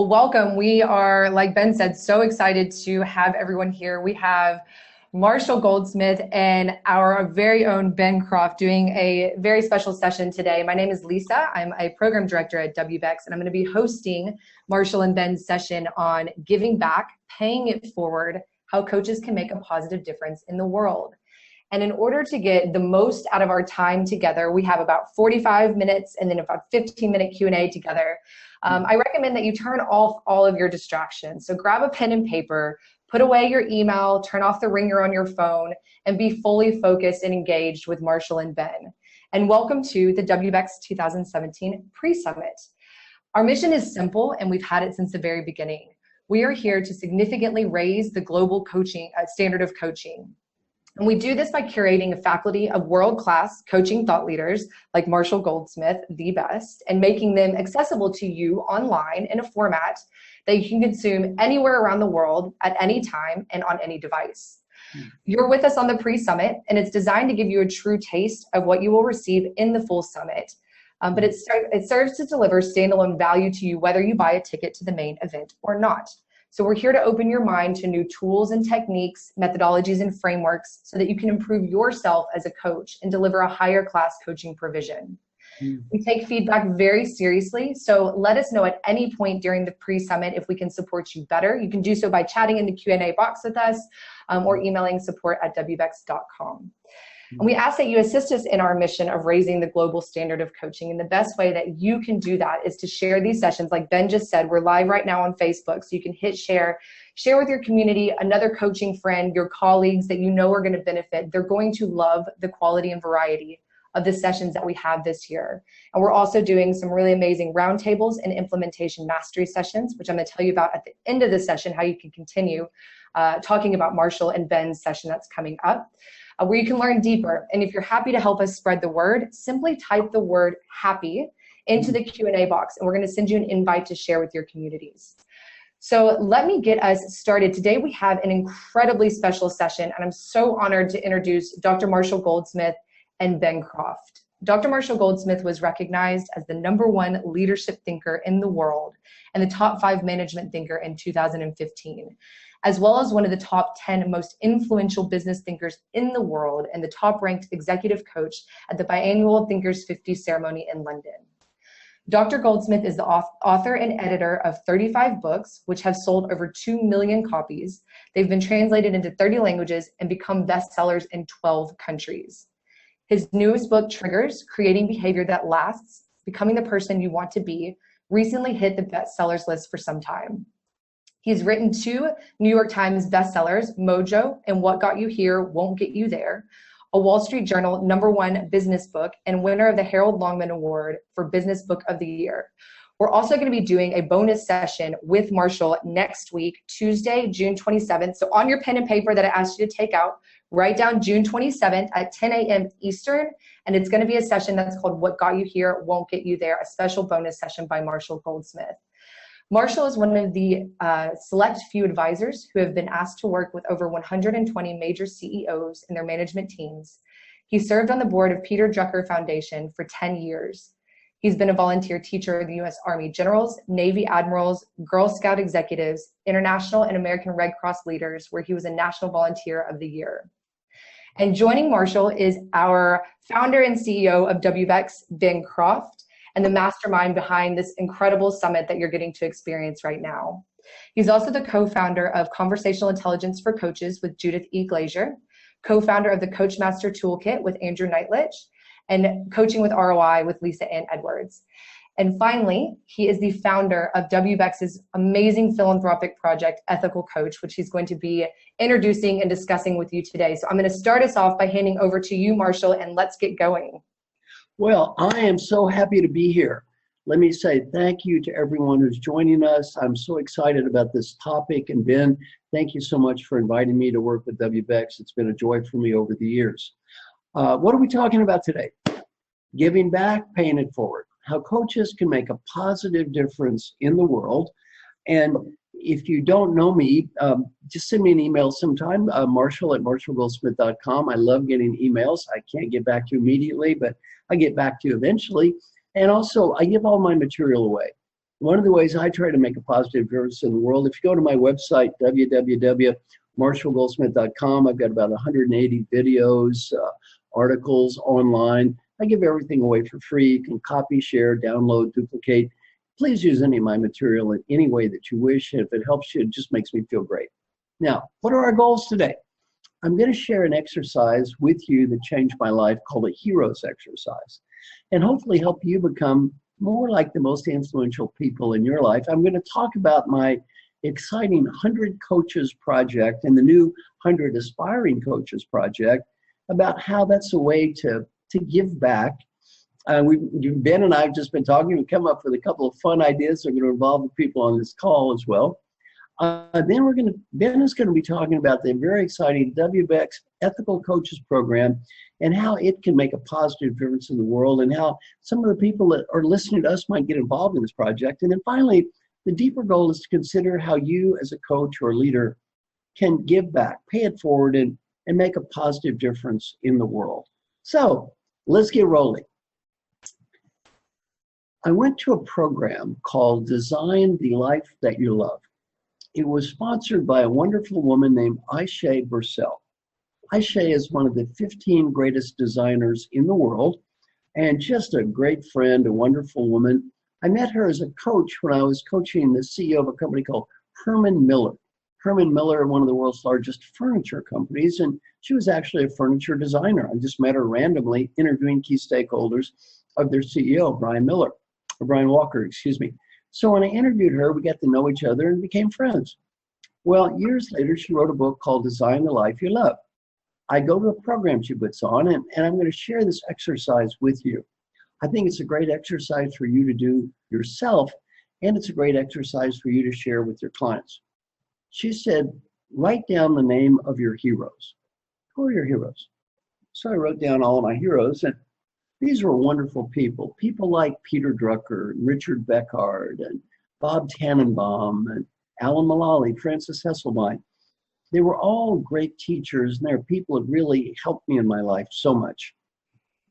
Well, welcome. We are, like Ben said, so excited to have everyone here. We have Marshall Goldsmith and our very own Ben Croft doing a very special session today. My name is Lisa. I'm a program director at WBECS, and I'm going to be hosting Marshall and Ben's session on giving back, paying it forward, how coaches can make a positive difference in the world. And in order to get the most out of our time together, we have about 45 minutes and then about 15-minute Q&A together. I recommend that you turn off all of your distractions. So grab a pen and paper, put away your email, turn off the ringer on your phone, and be fully focused and engaged with Marshall and Ben. And welcome to the WBECS 2017 Pre-Summit. Our mission is simple, and we've had it since the very beginning. We are here to significantly raise the global coaching standard of coaching. And we do this by curating a faculty of world-class coaching thought leaders like Marshall Goldsmith, the best, and making them accessible to you online in a format that you can consume anywhere around the world at any time and on any device. You're with us on the pre-summit, and it's designed to give you a true taste of what you will receive in the full summit. But it serves to deliver standalone value to you whether you buy a ticket to the main event or not. So we're here to open your mind to new tools and techniques, methodologies and frameworks so that you can improve yourself as a coach and deliver a higher class coaching provision. We take feedback very seriously, so let us know at any point during the pre-summit if we can support you better. You can do so by chatting in the Q&A box with us or emailing support@wbecs.com. And we ask that you assist us in our mission of raising the global standard of coaching. And the best way that you can do that is to share these sessions. Like Ben just said, we're live right now on Facebook, so you can hit share with your community, another coaching friend, your colleagues that you know are going to benefit. They're going to love the quality and variety of the sessions that we have this year. And we're also doing some really amazing roundtables and implementation mastery sessions, which I'm going to tell you about at the end of the session, how you can continue talking about Marshall and Ben's session that's coming up. Where you can learn deeper. And if you're happy to help us spread the word, simply type the word happy into the Q&A box, and we're going to send you an invite to share with your communities. So let me get us started. Today we have an incredibly special session, and I'm so honored to introduce Dr. Marshall Goldsmith and Ben Croft. Dr. Marshall Goldsmith was recognized as the #1 leadership thinker in the world and the top 5 management thinker in 2015. As well as one of the top 10 most influential business thinkers in the world and the top-ranked executive coach at the biannual Thinkers 50 ceremony in London. Dr. Goldsmith is the author and editor of 35 books, which have sold over 2 million copies. They've been translated into 30 languages and become bestsellers in 12 countries. His newest book, Triggers: Creating Behavior That Lasts, Becoming the Person You Want to Be, recently hit the bestsellers list for some time. He's written 2 New York Times bestsellers, Mojo and What Got You Here Won't Get You There, a Wall Street Journal #1 business book, and winner of the Harold Longman Award for Business Book of the Year. We're also going to be doing a bonus session with Marshall next week, Tuesday, June 27th. So on your pen and paper that I asked you to take out, write down June 27th at 10 a.m. Eastern, and it's going to be a session that's called What Got You Here Won't Get You There, a special bonus session by Marshall Goldsmith. Marshall is one of the select few advisors who have been asked to work with over 120 major CEOs and their management teams. He served on the board of Peter Drucker Foundation for 10 years. He's been a volunteer teacher of the U.S. Army generals, Navy admirals, Girl Scout executives, international and American Red Cross leaders, where he was a National Volunteer of the Year. And joining Marshall is our founder and CEO of WBECS, Ben Croft, and the mastermind behind this incredible summit that you're getting to experience right now. He's also the co-founder of Conversational Intelligence for Coaches with Judith E. Glazier, co-founder of the Coach Master Toolkit with Andrew Knightlich, and Coaching with ROI with Lisa Ann Edwards. And finally, he is the founder of WBECS's amazing philanthropic project, EthicalCoach, which he's going to be introducing and discussing with you today. So I'm going to start us off by handing over to you, Marshall, and let's get going. Well, I am so happy to be here. Let me say thank you to everyone who's joining us. I'm so excited about this topic. And Ben, thank you so much for inviting me to work with WBECS. It's been a joy for me over the years. What are we talking about today? Giving back, paying it forward. How coaches can make a positive difference in the world. And if you don't know me, just send me an email sometime, marshall@marshallgoldsmith.com. I love getting emails. I can't get back to you immediately, but I get back to you eventually. And also, I give all my material away. One of the ways I try to make a positive difference in the world, if you go to my website, www.marshallgoldsmith.com, I've got about 180 videos, articles online. I give everything away for free. You can copy, share, download, duplicate. Please use any of my material in any way that you wish. And if it helps you, it just makes me feel great. Now, what are our goals today? I'm going to share an exercise with you that changed my life called a hero's exercise, and hopefully help you become more like the most influential people in your life. I'm going to talk about my exciting 100 Coaches project and the new 100 Aspiring Coaches project, about how that's a way to give back. Ben and I have just been talking. We come up with a couple of fun ideas that are going to involve the people on this call as well. Then Ben is going to be talking about the very exciting WBECS Ethical Coaches program and how it can make a positive difference in the world, and how some of the people that are listening to us might get involved in this project. And then finally, the deeper goal is to consider how you as a coach or leader can give back, pay it forward, and make a positive difference in the world. So let's get rolling. I went to a program called Design the Life That You Love. It was sponsored by a wonderful woman named Aisha Bursell. Aisha is one of the 15 greatest designers in the world, and just a great friend, a wonderful woman. I met her as a coach when I was coaching the CEO of a company called Herman Miller. Herman Miller, one of the world's largest furniture companies, and she was actually a furniture designer. I just met her randomly interviewing key stakeholders of their CEO, Brian Walker, excuse me. So when I interviewed her, we got to know each other and became friends. Well, years later, she wrote a book called Design the Life You Love. I go to a program she puts on, and I'm going to share this exercise with you. I think it's a great exercise for you to do yourself, and it's a great exercise for you to share with your clients. She said, write down the name of your heroes. Who are your heroes? So I wrote down all of my heroes, and these were wonderful people. People like Peter Drucker, and Richard Beckard, and Bob Tannenbaum, and Alan Mulally, Francis Hesselbein. They were all great teachers, and they're people that really helped me in my life so much.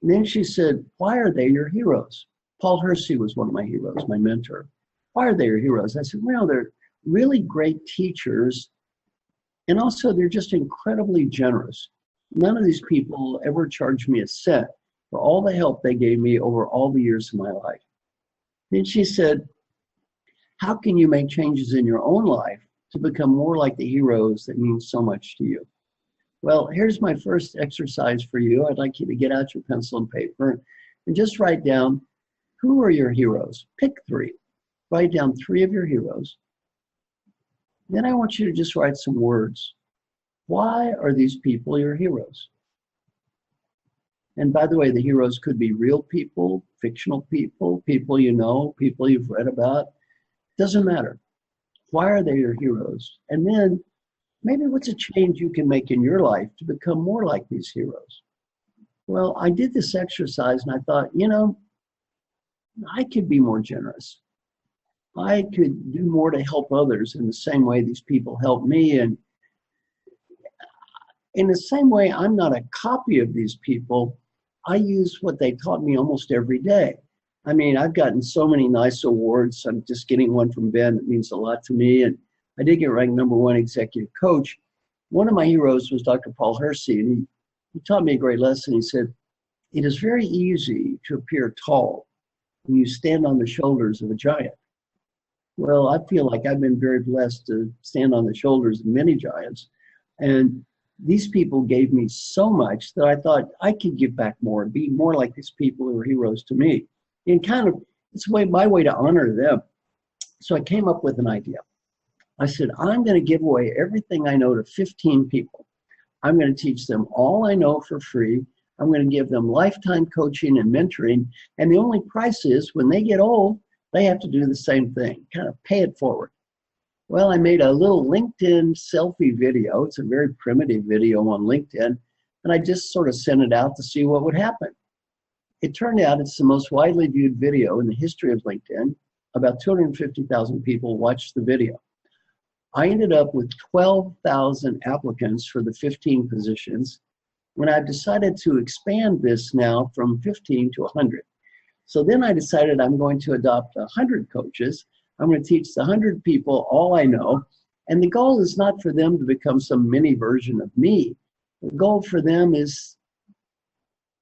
And then she said, why are they your heroes? Paul Hersey was one of my heroes, my mentor. Why are they your heroes? I said, well, they're really great teachers, and also they're just incredibly generous. None of these people ever charged me a cent for all the help they gave me over all the years of my life. Then she said, how can you make changes in your own life to become more like the heroes that mean so much to you? Well, here's my first exercise for you. I'd like you to get out your pencil and paper and just write down, who are your heroes? Pick 3. Write down 3 of your heroes. Then I want you to just write some words. Why are these people your heroes? And by the way, the heroes could be real people, fictional people, people you know, people you've read about. Doesn't matter. Why are they your heroes? And then maybe what's a change you can make in your life to become more like these heroes? Well, I did this exercise and I thought, I could be more generous. I could do more to help others in the same way these people helped me. And in the same way, I'm not a copy of these people. I use what they taught me almost every day. I mean, I've gotten so many nice awards. I'm just getting one from Ben that means a lot to me. And I did get ranked #1 executive coach. One of my heroes was Dr. Paul Hersey, and he taught me a great lesson. He said, it is very easy to appear tall when you stand on the shoulders of a giant. Well, I feel like I've been very blessed to stand on the shoulders of many giants. And these people gave me so much that I thought I could give back more and be more like these people who were heroes to me. And it's my way to honor them. So I came up with an idea. I said, I'm going to give away everything I know to 15 people. I'm going to teach them all I know for free. I'm going to give them lifetime coaching and mentoring. And the only price is when they get old, they have to do the same thing, kind of pay it forward. Well, I made a little LinkedIn selfie video. It's a very primitive video on LinkedIn. And I just sort of sent it out to see what would happen. It turned out it's the most widely viewed video in the history of LinkedIn. About 250,000 people watched the video. I ended up with 12,000 applicants for the 15 positions when I've decided to expand this now from 15 to 100. So then I decided I'm going to adopt 100 coaches. I'm going to teach the 100 people all I know. And the goal is not for them to become some mini version of me. The goal for them is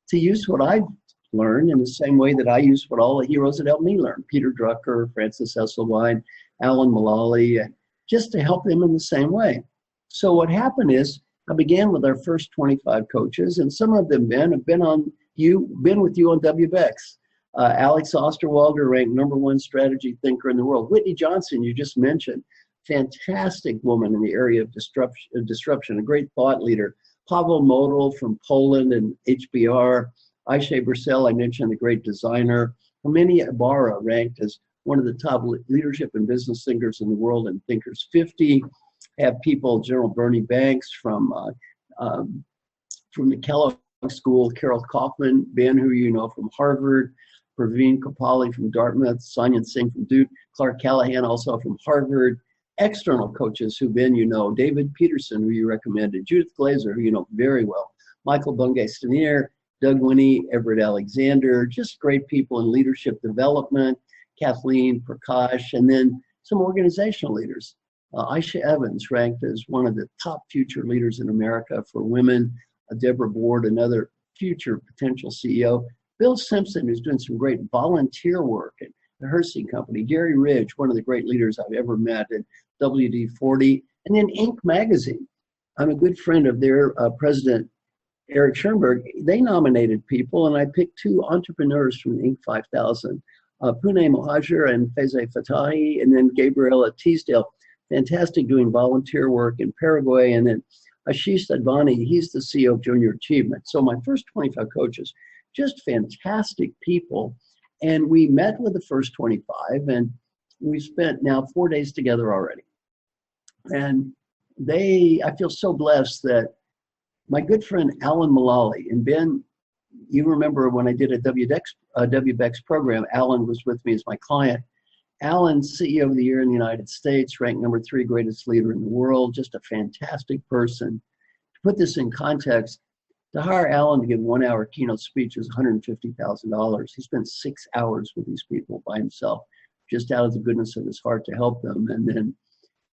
to use what I've learned in the same way that I use what all the heroes that helped me learn. Peter Drucker, Francis Esselwein, Alan Mulally, and just to help them in the same way. So what happened is I began with our first 25 coaches, and some of them, Ben, have been with you on WBECS. Alex Osterwalder ranked #1 strategy thinker in the world. Whitney Johnson, you just mentioned, fantastic woman in the area of disruption, a great thought leader. Pavel Model from Poland and HBR. Aisha Bursell, I mentioned, the great designer. Herminia Ibarra ranked as one of the top leadership and business thinkers in the world in Thinkers 50. Have people, General Bernie Banks from the Kellogg School, Carol Kaufman, Ben, who you know from Harvard, Praveen Kopali from Dartmouth, Sonia Singh from Duke, Clark Callahan also from Harvard. External coaches who, Ben, you know, David Peterson, who you recommended, Judith Glazer, who you know very well, Michael Bungay-Stanier, Doug Winnie, Everett Alexander, just great people in leadership development, Kathleen Prakash, and then some organizational leaders. Aisha Evans ranked as one of the top future leaders in America for women. Deborah Board, another future potential CEO. Bill Simpson, who's doing some great volunteer work at the Hersey Company. Gary Ridge, one of the great leaders I've ever met at WD-40. And then Inc. magazine. I'm a good friend of their president, Eric Schoenberg. They nominated people, and I picked 2 entrepreneurs from Inc. 5000. Pune Mohajer and Faiza Fatahi, and then Gabriella Teasdale. Fantastic doing volunteer work in Paraguay. And then Ashish Advani, he's the CEO of Junior Achievement. So my first 25 coaches, just fantastic people. And we met with the first 25, and we spent now 4 days together already. And I feel so blessed that my good friend Alan Mulally, and Ben, you remember when I did a WBECS program, Alan was with me as my client. Alan's CEO of the Year in the United States, ranked #3 greatest leader in the world, just a fantastic person. To put this in context, to hire Alan to give 1-hour keynote speech is $150,000. He spent 6 hours with these people by himself, just out of the goodness of his heart to help them. And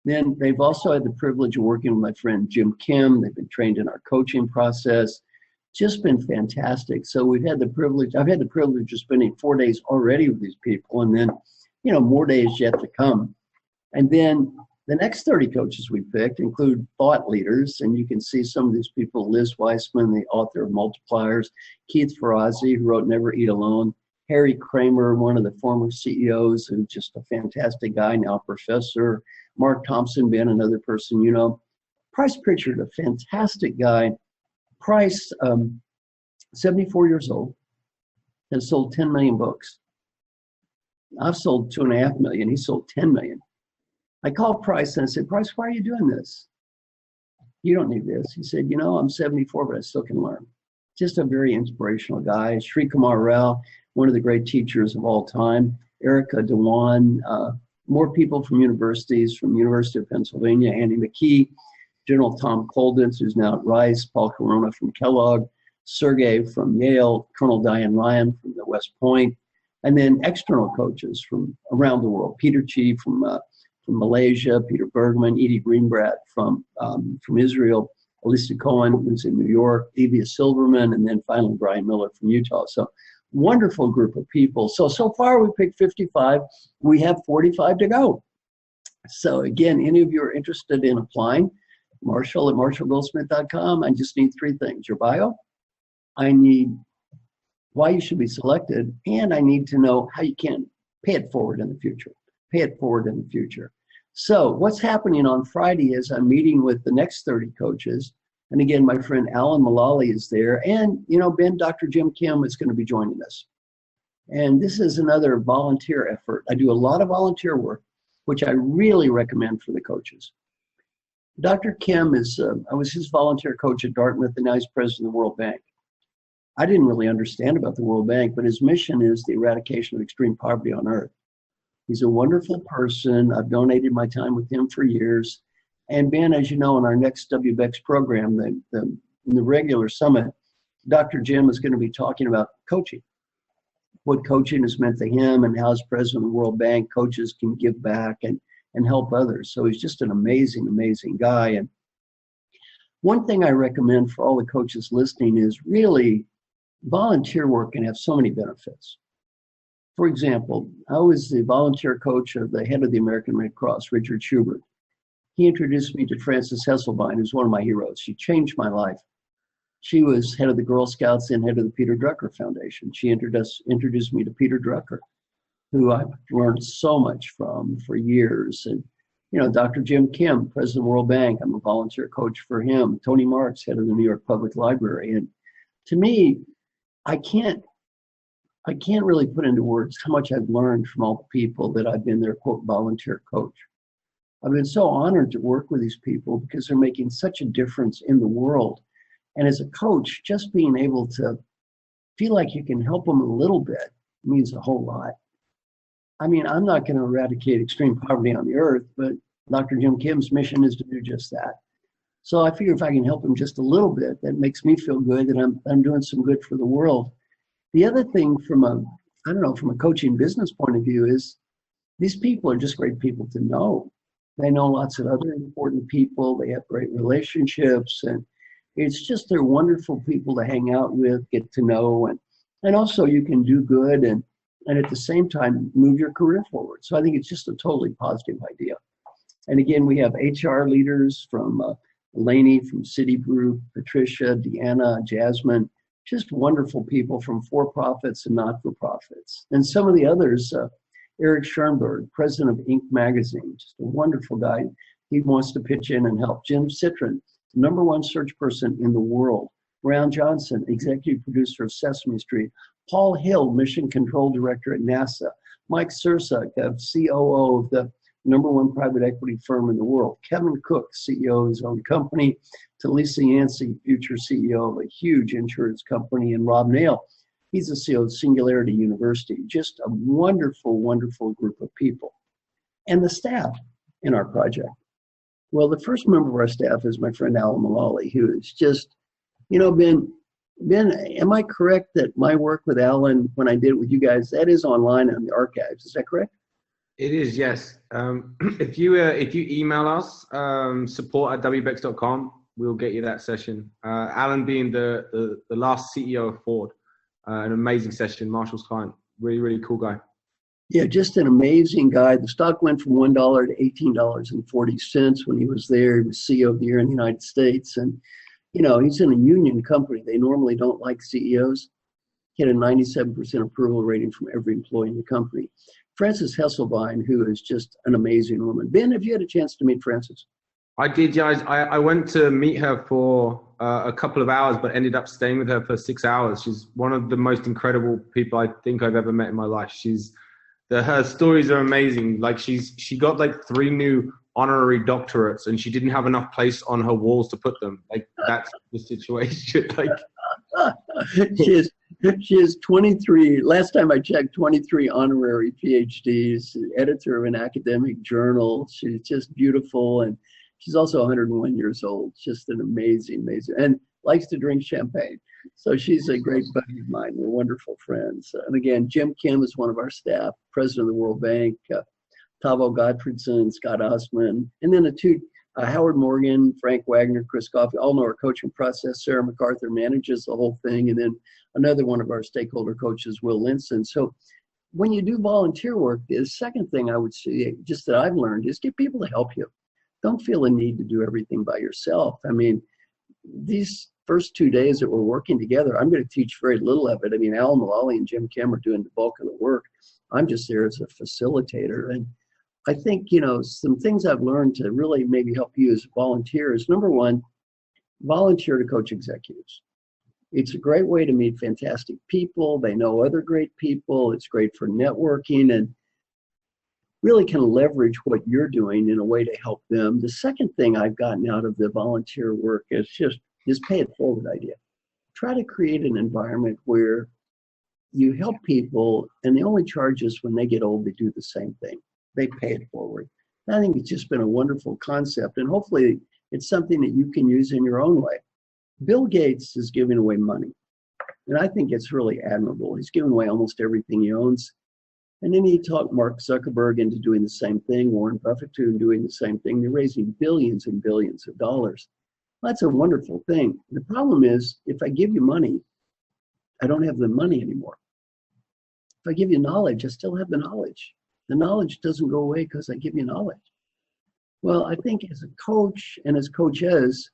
then they've also had the privilege of working with my friend Jim Kim. They've been trained in our coaching process. Just been fantastic. So I've had the privilege of spending 4 days already with these people, and then, you know, more days yet to come. And then the next 30 coaches we picked include thought leaders, and you can see some of these people: Liz Weissman, the author of Multipliers; Keith Ferrazzi, who wrote Never Eat Alone; Harry Kramer, one of the former CEOs, who's just a fantastic guy, now professor; Mark Thompson, Ben, another person you know; Price Pritchard, a fantastic guy. Price, 74 years old, has sold 10 million books. I've sold 2.5 million. He sold 10 million. I called Price and I said, Price, why are you doing this? You don't need this. He said, you know, I'm 74, but I still can learn. Just a very inspirational guy. Sri Kumar Rao, one of the great teachers of all time. Erica Dewan, more people from universities, from University of Pennsylvania, Andy McKee, General Tom Coldens, who's now at Rice, Paul Corona from Kellogg, Sergey from Yale, Colonel Diane Ryan from the West Point, and then external coaches from around the world. Peter Chi from Malaysia, Peter Bergman, Edie Greenblatt from Israel, Alyssa Cohen, who's in New York, Evia Silverman, and then finally Brian Miller from Utah. So wonderful group of people. So far we picked 55. We have 45 to go. So again, any of you are interested in applying, Marshall at marshallgoldsmith.com. I just need 3 things: your bio, I need why you should be selected, and I need to know how you can pay it forward in the future. Pay it forward in the future. So what's happening on Friday is I'm meeting with the next 30 coaches. And again, my friend Alan Mulally is there. And, you know, Ben, Dr. Jim Kim is going to be joining us. And this is another volunteer effort. I do a lot of volunteer work, which I really recommend for the coaches. Dr. Kim I was his volunteer coach at Dartmouth, and now he's president of the World Bank. I didn't really understand about the World Bank, but his mission is the eradication of extreme poverty on earth. He's a wonderful person. I've donated my time with him for years. And Ben, as you know, in our next WBECS program, the regular summit, Dr. Jim is going to be talking about coaching. what coaching has meant to him and how as president of the World Bank, coaches can give back and help others. So he's just an amazing, amazing guy. And one thing I recommend for all the coaches listening is really volunteer work can have so many benefits. For example, I was the volunteer coach of the head of the American Red Cross, Richard Schubert. He introduced me to Frances Hesselbein, who's one of my heroes. She changed my life. She was head of the Girl Scouts and head of the Peter Drucker Foundation. She introduced me to Peter Drucker, who I've learned so much from for years. And, you know, Dr. Jim Kim, president of the World Bank, I'm a volunteer coach for him. Tony Marks, head of the New York Public Library. And to me, I can't really put into words how much I've learned from all the people that I've been their, quote, volunteer coach. I've been so honored to work with these people because they're making such a difference in the world. And as a coach, just being able to feel like you can help them a little bit means a whole lot. I mean, I'm not going to eradicate extreme poverty on the earth, but Dr. Jim Kim's mission is to do just that. So I figure if I can help him just a little bit, that makes me feel good that I'm doing some good for the world. The other thing from a coaching business point of view is these people are just great people to know. They know lots of other important people. They have great relationships, and it's just they're wonderful people to hang out with, get to know, and also you can do good and at the same time move your career forward. So I think it's just a totally positive idea. And again, we have HR leaders from Lainey from Citigroup, Patricia, Deanna, Jasmine, just wonderful people from for-profits and not-for-profits. And some of the others, Eric Schoenberg, president of Inc. magazine, just a wonderful guy. He wants to pitch in and help. Jim Citron, #1 search person in the world. Brown Johnson, executive producer of Sesame Street. Paul Hill, mission control director at NASA. Mike Sursak, COO of the #1 private equity firm in the world. Kevin Cook, CEO of his own company. Talisa Yancey, future CEO of a huge insurance company. And Rob Nail, he's the CEO of Singularity University. Just a wonderful, wonderful group of people. And the staff in our project. Well, the first member of our staff is my friend Alan Mullally, who is just, you know, Ben, am I correct that my work with Alan, when I did it with you guys, that is online in the archives? Is that correct? It is, yes. If you email us, support@wbecs.com, we'll get you that session. Alan being the last CEO of Ford, an amazing session, Marshall's client, really, really cool guy. Yeah, just an amazing guy. The stock went from $1 to $18.40 when he was there. He was CEO of the year in the United States. And, you know, he's in a union company. They normally don't like CEOs. He had a 97% approval rating from every employee in the company. Frances Hesselbein, who is just an amazing woman. Ben, have you had a chance to meet Frances? I did, guys. I went to meet her for a couple of hours, but ended up staying with her for 6 hours. She's one of the most incredible people I think I've ever met in my life. Her stories are amazing. Like she got like 3 new honorary doctorates, and she didn't have enough place on her walls to put them. Like that's the situation. Like she has 23. Last time I checked, 23 honorary PhDs. Editor of an academic journal. She's just beautiful, and she's also 101 years old. Just an amazing, and likes to drink champagne. So she's a great buddy of mine. We're wonderful friends. And again, Jim Kim is one of our staff, president of the World Bank, Tavo Gottfriedson, Scott Osman, and then the 2, Howard Morgan, Frank Wagner, Chris Coffey, all know our coaching process. Sarah MacArthur manages the whole thing. And then another one of our stakeholder coaches, Will Linson. So when you do volunteer work, the second thing I would say, just that I've learned, is get people to help you. Don't feel a need to do everything by yourself. I mean, these first 2 days that we're working together, I'm going to teach very little of it. I mean, Alan Mullally and Jim Kim are doing the bulk of the work. I'm just there as a facilitator. And I think, you know, some things I've learned to really maybe help you as volunteers. #1, volunteer to coach executives. It's a great way to meet fantastic people. They know other great people. It's great for networking and really can leverage what you're doing in a way to help them. The second thing I've gotten out of the volunteer work is just this pay it forward idea. Try to create an environment where you help people, and the only charge is when they get old, they do the same thing. They pay it forward. I think it's just been a wonderful concept, and hopefully it's something that you can use in your own way. Bill Gates is giving away money. And I think it's really admirable. He's given away almost everything he owns. And then he talked Mark Zuckerberg into doing the same thing, Warren Buffett too, doing the same thing. They're raising billions and billions of dollars. That's a wonderful thing. The problem is, if I give you money, I don't have the money anymore. If I give you knowledge, I still have the knowledge. The knowledge doesn't go away because I give you knowledge. Well, I think as a coach and as coaches,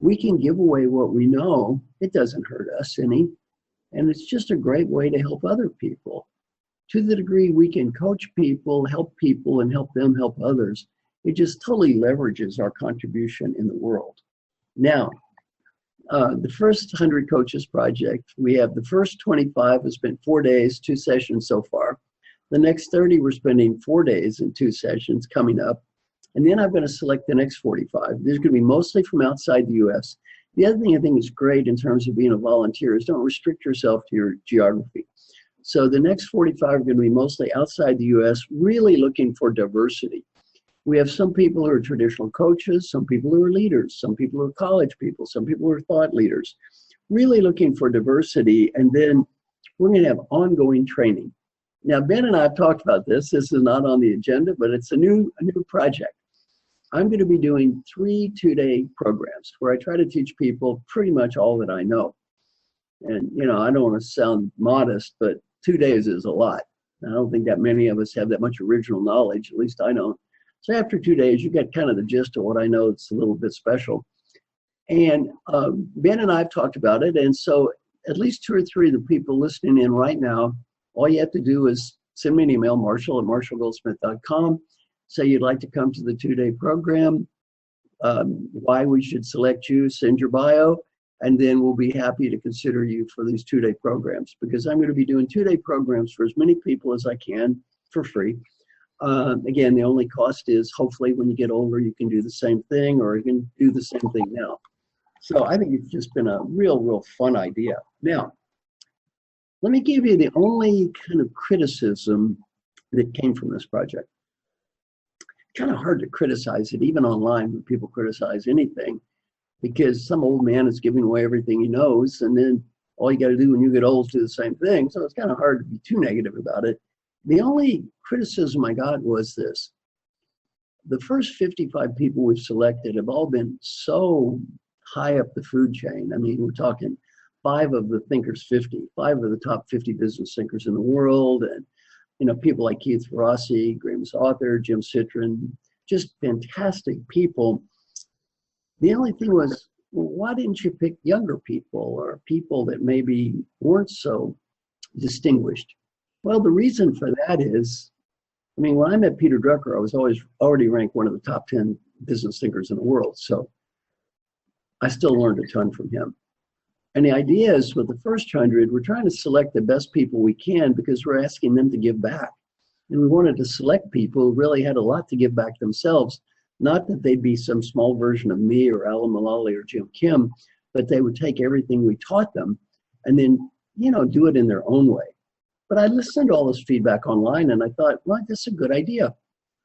we can give away what we know. It doesn't hurt us any. And it's just a great way to help other people. To the degree we can coach people, and help them help others, it just totally leverages our contribution in the world. Now, the first 100 Coaches project, we have the first 25 has spent 4 days, 2 sessions so far. The next 30, we're spending 4 days and 2 sessions coming up. And then I'm going to select the next 45. There's going to be mostly from outside the U.S. The other thing I think is great in terms of being a volunteer is don't restrict yourself to your geography. So the next 45 are going to be mostly outside the U.S., really looking for diversity. We have some people who are traditional coaches, some people who are leaders, some people who are college people, some people who are thought leaders, really looking for diversity. And then we're going to have ongoing training. Now, Ben and I have talked about this. This is not on the agenda, but it's a new project. I'm going to be doing 3 two-day programs where I try to teach people pretty much all that I know. And, you know, I don't want to sound modest, but 2 days is a lot. I don't think that many of us have that much original knowledge, at least I don't. So after 2 days, you get kind of the gist of what I know. It's a little bit special. And Ben and I have talked about it. And so at least 2 or 3 of the people listening in right now, all you have to do is send me an email, marshall@marshallgoldsmith.com. Say you'd like to come to the 2-day program, why we should select you, send your bio, and then we'll be happy to consider you for these 2-day programs, because I'm going to be doing 2-day programs for as many people as I can for free. Again, the only cost is hopefully when you get older, you can do the same thing, or you can do the same thing now. So I think it's just been a real fun idea. Now, let me give you the only kind of criticism that came from this project. Kind of hard to criticize it, even online when people criticize anything, because some old man is giving away everything he knows, and then all you got to do when you get old is do the same thing. So it's kind of hard to be too negative about it. The only criticism I got was this. The first 55 people we've selected have all been so high up the food chain. I mean, we're talking 5 of the Thinkers 50, 5 of the top 50 business thinkers in the world, and you know, people like Keith Ferrazzi, Graham's author, Jim Citron, just fantastic people. The only thing was, well, why didn't you pick younger people or people that maybe weren't so distinguished? Well, the reason for that is, I mean, when I met Peter Drucker, I was already ranked one of the top 10 business thinkers in the world. So I still learned a ton from him. And the idea is with the first 100, we're trying to select the best people we can because we're asking them to give back. And we wanted to select people who really had a lot to give back themselves. Not that they'd be some small version of me or Alan Mulally or Jim Kim, but they would take everything we taught them and then, you know, do it in their own way. But I listened to all this feedback online and I thought, well, this is a good idea.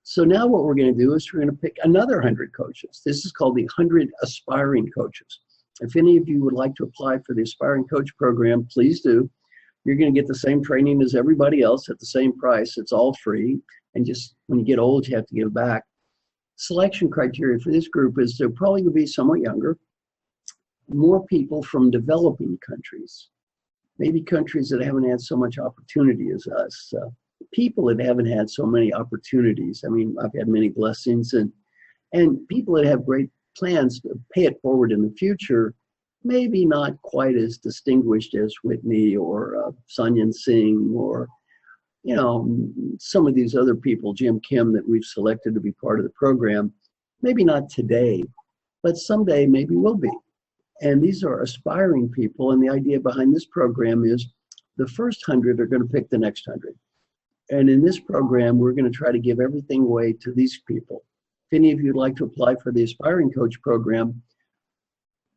So now what we're going to do is we're going to pick another 100 coaches. This is called the 100 Aspiring Coaches. If any of you would like to apply for the Aspiring Coach program, please do. You're going to get the same training as everybody else at the same price. It's all free. And just when you get old, you have to give back. Selection criteria for this group is they're probably going to be somewhat younger, more people from developing countries, maybe countries that haven't had so much opportunity as us, people that haven't had so many opportunities. I mean, I've had many blessings, and people that have great plans to pay it forward in the future, maybe not quite as distinguished as Whitney or Sunyan Singh or, you know, some of these other people, Jim Kim, that we've selected to be part of the program. Maybe not today, but someday maybe will be. And these are aspiring people. And the idea behind this program is the first 100 are going to pick the next 100. And in this program, we're going to try to give everything away to these people. If any of you would like to apply for the Aspiring Coach program,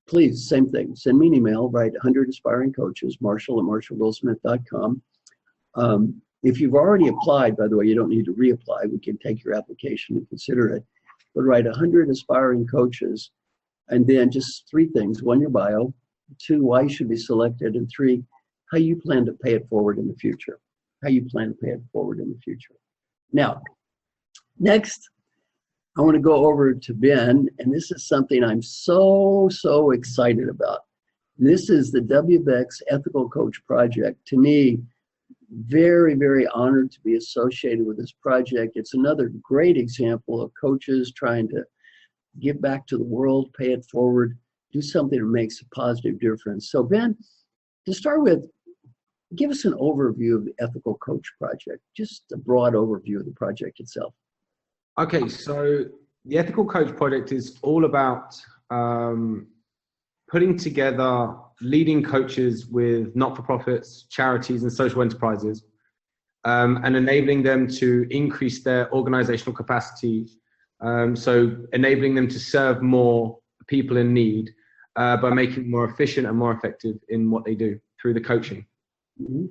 please, same thing. Send me an email, write 100 Aspiring Coaches, marshall@marshallgoldsmith.com. If you've already applied, by the way, you don't need to reapply. We can take your application and consider it. But write 100 Aspiring Coaches, and then just 3 things. 1, your bio. 2, why you should be selected. And 3, how you plan to pay it forward in the future. Now, next, I want to go over to Ben, and this is something I'm so excited about. This is the WBECS Ethical Coach Project. To me, very honored to be associated with this project. It's another great example of coaches trying to give back to the world, pay it forward, do something that makes a positive difference. So Ben, to start with, give us an overview of the Ethical Coach Project, just a broad overview of the project itself. Okay, so the Ethical Coach Project is all about putting together leading coaches with not-for-profits, charities, and social enterprises, and enabling them to increase their organizational capacity. So enabling them to serve more people in need by making them more efficient and more effective in what they do through the coaching. Mm-hmm.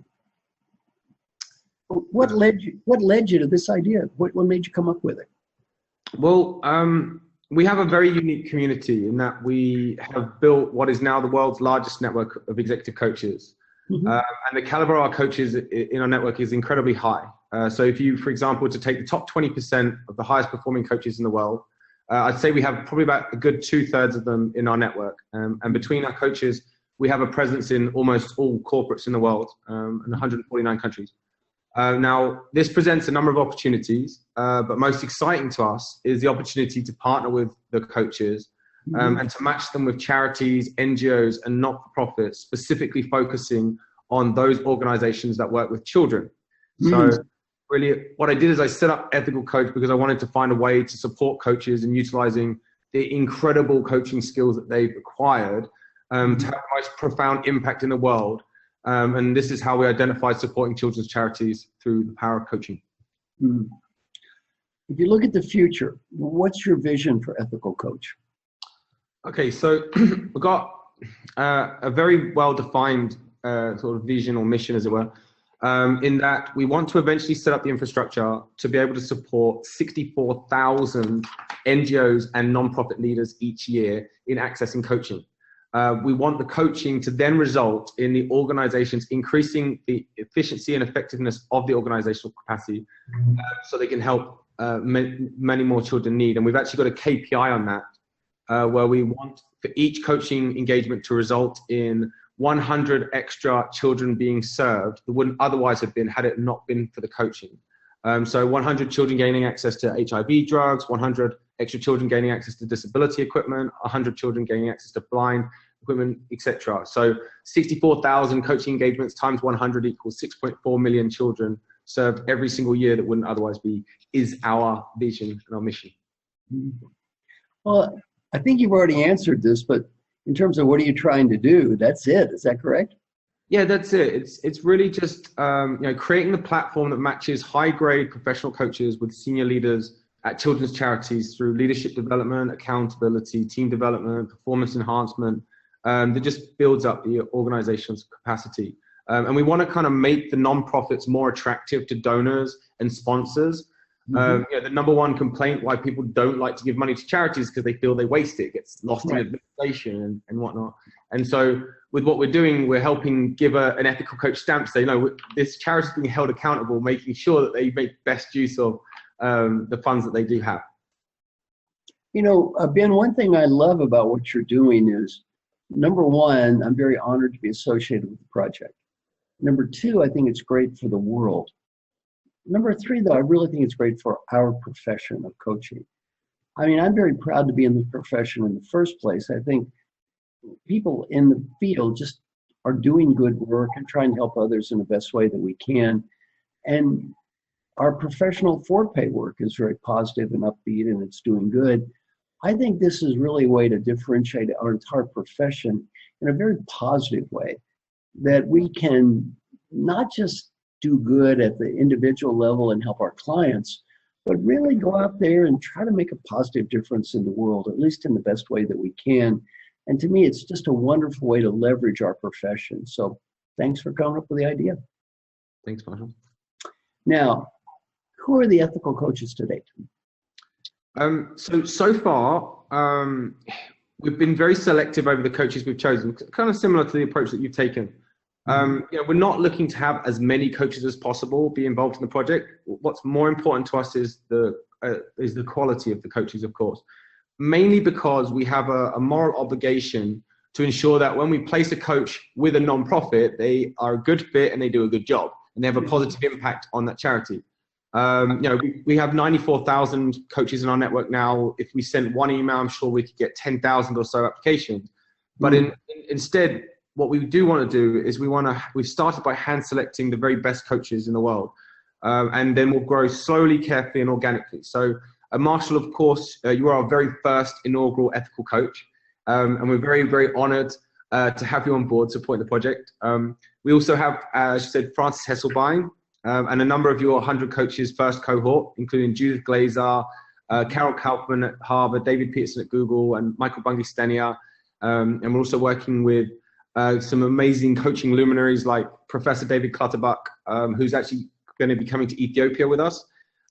What led you to this idea? What made you come up with it? Well, we have a very unique community in that we have built what is now the world's largest network of executive coaches. Mm-hmm. And the caliber of our coaches in our network is incredibly high. So if you, for example, to take the top 20% of the highest performing coaches in the world, I'd say we have probably about a good 2/3 of them in our network. And between our coaches, we have a presence in almost all corporates in the world, in 149 countries. Now, this presents a number of opportunities, but most exciting to us is the opportunity to partner with the coaches and to match them with charities, NGOs, and not-for-profits, specifically focusing on those organizations that work with children. So really, what I did is I set up Ethical Coach because I wanted to find a way to support coaches in utilizing the incredible coaching skills that they've acquired to have the most profound impact in the world. And this is how we identify supporting children's charities through the power of coaching. If you look at the future, what's your vision for Ethical Coach? Okay, so we've got a very well-defined sort of vision or mission, as it were, in that we want to eventually set up the infrastructure to be able to support 64,000 NGOs and non-profit leaders each year in accessing coaching. We want the coaching to then result in the organizations increasing the efficiency and effectiveness of the organizational capacity so they can help many more children in need. And we've actually got a KPI on that where we want for each coaching engagement to result in 100 extra children being served that wouldn't otherwise have been had it not been for the coaching. So 100 children gaining access to HIV drugs, 100 extra children gaining access to disability equipment, 100 children gaining access to blind equipment, etc. So 64,000 coaching engagements times 100 equals 6.4 million children served every single year that wouldn't otherwise be, is our vision and our mission. Well, I think you've already answered this, but in terms of what are you trying to do, that's it. Is that correct? Yeah, that's it. It's really just creating the platform that matches high-grade professional coaches with senior leaders at children's charities through leadership development, accountability, team development, performance enhancement, that just builds up the organization's capacity. And we want to kind of make the non-profits more attractive to donors and sponsors. The number one complaint why people don't like to give money to charities is because they feel they waste it. It gets lost in administration and whatnot. And so with what we're doing, we're helping give an ethical coach stamp to say, no, this charity is being held accountable, making sure that they make best use of the funds that they do have. You know, Ben, one thing I love about what you're doing is, number one, I'm very honored to be associated with the project. Number two, I think it's great for the world. Number three, though, I really think it's great for our profession of coaching. I mean, I'm very proud to be in this profession in the first place. I think people in the field just are doing good work and trying to help others in the best way that we can. And our professional for-pay work is very positive and upbeat, and it's doing good. I think this is really a way to differentiate our entire profession in a very positive way, that we can not just do good at the individual level and help our clients, but really go out there and try to make a positive difference in the world, at least in the best way that we can. And to me, it's just a wonderful way to leverage our profession. So thanks for coming up with the idea. Thanks, Marshall. Now, who are the ethical coaches today? So far, we've been very selective over the coaches we've chosen, kind of similar to the approach that you've taken. We're not looking to have as many coaches as possible be involved in the project. What's more important to us is the quality of the coaches, of course, mainly because we have a moral obligation to ensure that when we place a coach with a non-profit, they are a good fit and they do a good job and they have a positive impact on that charity. We have 94,000 coaches in our network now. If we sent one email, I'm sure we could get 10,000 or so applications. But instead, what we do want to do is we've started by hand selecting the very best coaches in the world. And then we'll grow slowly, carefully, and organically. So Marshall, of course, you are our very first inaugural ethical coach. And we're very, very honored to have you on board supporting the project. We also have, as you said, Frances Hesselbein, and a number of your 100 coaches first cohort, including Judith Glazer, Carol Kaufman at Harvard, David Peterson at Google, and Michael Bungie-Stenier. And we're also working with some amazing coaching luminaries like Professor David Clutterbuck, who's actually going to be coming to Ethiopia with us,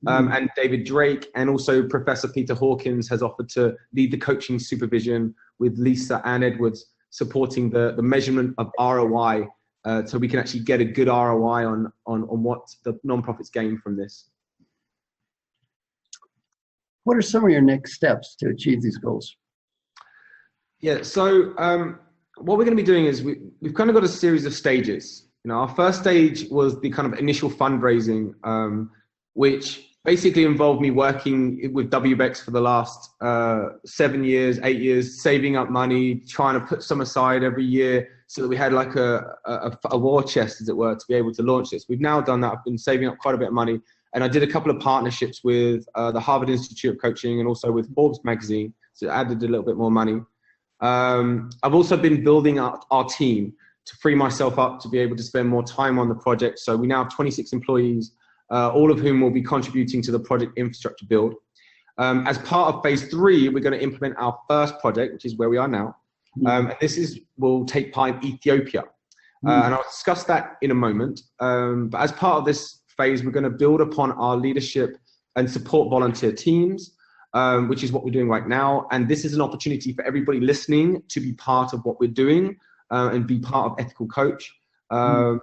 and David Drake, and also Professor Peter Hawkins has offered to lead the coaching supervision with Lisa Ann Edwards, supporting the measurement of ROI, so we can actually get a good ROI on what the nonprofits gain from this. What are some of your next steps to achieve these goals? Yeah, so what we're going to be doing is we've kind of got a series of stages. Our first stage was the kind of initial fundraising, which basically involved me working with WBECS for the last 7 years, 8 years, saving up money, trying to put some aside every year so that we had like a war chest, as it were, to be able to launch this. We've now done that. I've been saving up quite a bit of money. And I did a couple of partnerships with the Harvard Institute of Coaching and also with Forbes magazine. So it added a little bit more money. I've also been building up our team to free myself up to be able to spend more time on the project. So we now have 26 employees, all of whom will be contributing to the project infrastructure build. As part of phase 3, we're going to implement our first project, which is where we are now. And this will take part in Ethiopia. And I'll discuss that in a moment. But as part of this phase, we're going to build upon our leadership and support volunteer teams, which is what we're doing right now. And this is an opportunity for everybody listening to be part of what we're doing and be part of Ethical Coach. And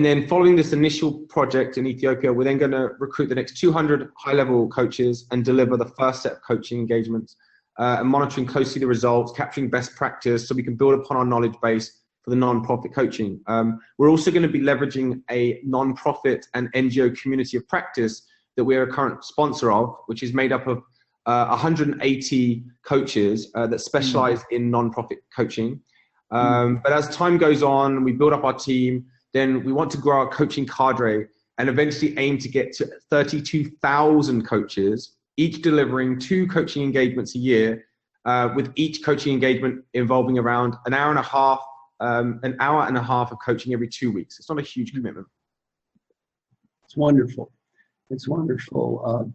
then following this initial project in Ethiopia, we're then going to recruit the next 200 high-level coaches and deliver the first set of coaching engagements, and monitoring closely the results, capturing best practice so we can build upon our knowledge base for the non-profit coaching. We're also going to be leveraging a non-profit and NGO community of practice that we're a current sponsor of, which is made up of 180 coaches that specialize in non-profit coaching. But as time goes on, we build up our team, then we want to grow our coaching cadre and eventually aim to get to 32,000 coaches, each delivering 2 coaching engagements a year, with each coaching engagement involving around an hour and a half of coaching every 2 weeks. It's not a huge commitment. It's wonderful. It's wonderful.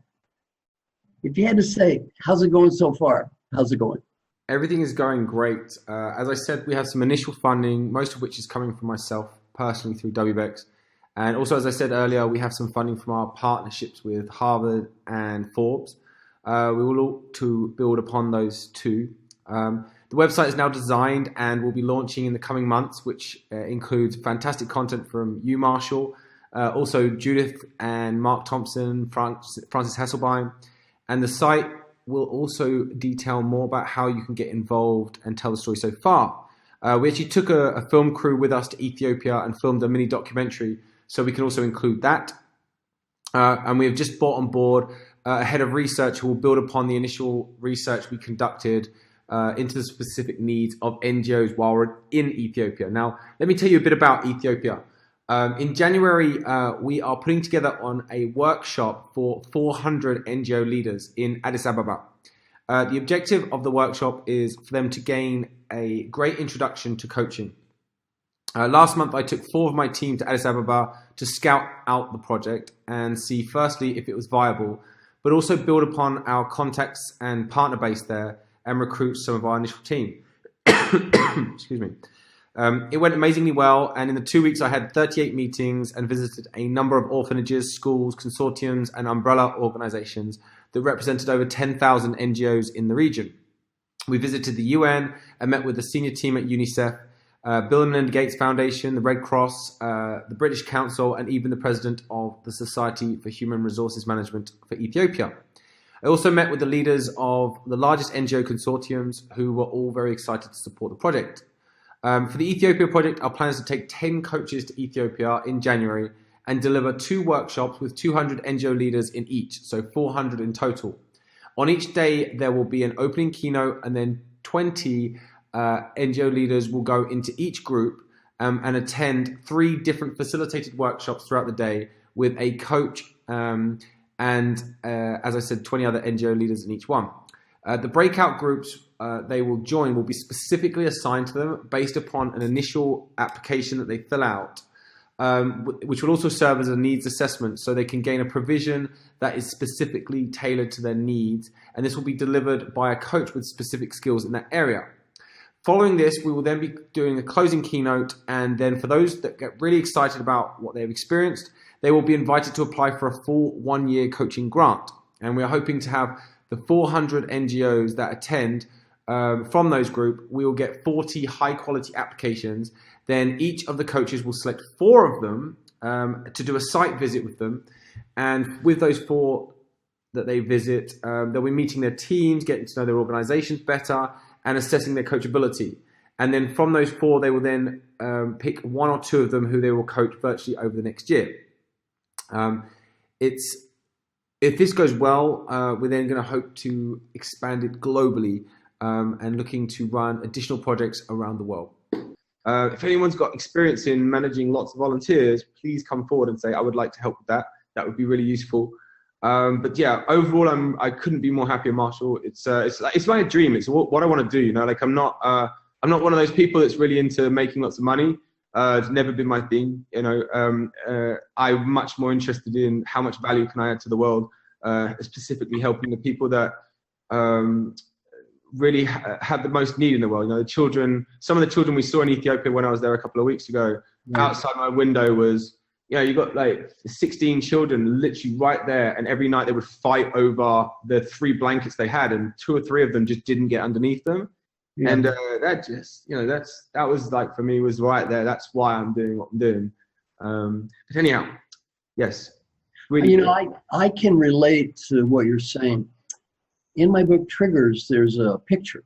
If you had to say, how's it going so far? How's it going? Everything is going great. As I said, we have some initial funding, most of which is coming from myself personally through WBECS. And also, as I said earlier, we have some funding from our partnerships with Harvard and Forbes. We will look to build upon those too. The website is now designed and will be launching in the coming months, which includes fantastic content from you, Marshall, also Judith and Mark Thompson, Frances Hesselbein. And the site will also detail more about how you can get involved and tell the story so far. We actually took a film crew with us to Ethiopia and filmed a mini documentary, so we can also include that. And we have just brought on board a head of research who will build upon the initial research we conducted into the specific needs of NGOs while we're in Ethiopia. Now, let me tell you a bit about Ethiopia. In January, we are putting together on a workshop for 400 NGO leaders in Addis Ababa. The objective of the workshop is for them to gain a great introduction to coaching. Last month, I took 4 of my team to Addis Ababa to scout out the project and see firstly if it was viable, but also build upon our contacts and partner base there and recruit some of our initial team. Excuse me. It went amazingly well, and in the 2 weeks I had 38 meetings and visited a number of orphanages, schools, consortiums and umbrella organizations that represented over 10,000 NGOs in the region. We visited the UN and met with the senior team at UNICEF, Bill and Melinda Gates Foundation, the Red Cross, the British Council, and even the president of the Society for Human Resources Management for Ethiopia. I also met with the leaders of the largest NGO consortiums who were all very excited to support the project. For the Ethiopia project, our plan is to take 10 coaches to Ethiopia in January and deliver 2 workshops with 200 NGO leaders in each, so 400 in total. On each day, there will be an opening keynote, and then 20 NGO leaders will go into each group and attend 3 different facilitated workshops throughout the day with a coach and, as I said, 20 other NGO leaders in each one. The breakout groups they will join will be specifically assigned to them based upon an initial application that they fill out, which will also serve as a needs assessment, so they can gain a provision that is specifically tailored to their needs, and this will be delivered by a coach with specific skills in that area. Following this, we will then be doing a closing keynote, and then for those that get really excited about what they've experienced, they will be invited to apply for a full 1-year coaching grant. And we are hoping to have the 400 NGOs that attend from those groups. We will get 40 high quality applications. Then each of the coaches will select 4 of them to do a site visit with them. And with those 4 that they visit, they'll be meeting their teams, getting to know their organizations better, and assessing their coachability. And then from those 4, they will then pick 1 or 2 of them who they will coach virtually over the next year. If this goes well, we're then going to hope to expand it globally and looking to run additional projects around the world. If anyone's got experience in managing lots of volunteers, please come forward and say, I would like to help with that. That would be really useful. But yeah, overall, I couldn't be more happy, Marshall. It's my dream. It's what I want to do. You know, like I'm not one of those people that's really into making lots of money. It's never been my thing. You know, I'm much more interested in how much value can I add to the world, specifically helping the people that really have the most need in the world. You know, the children. Some of the children we saw in Ethiopia when I was there a couple of weeks ago. Yeah. Outside my window was, you know, you got like 16 children literally right there, and every night they would fight over the 3 blankets they had, and 2 or 3 of them just didn't get underneath them. Yeah. And that just, you know, that was like, for me, was right there. That's why I'm doing what I'm doing. But anyhow, yes. Really, you know, I can relate to what you're saying. In my book, Triggers, there's a picture.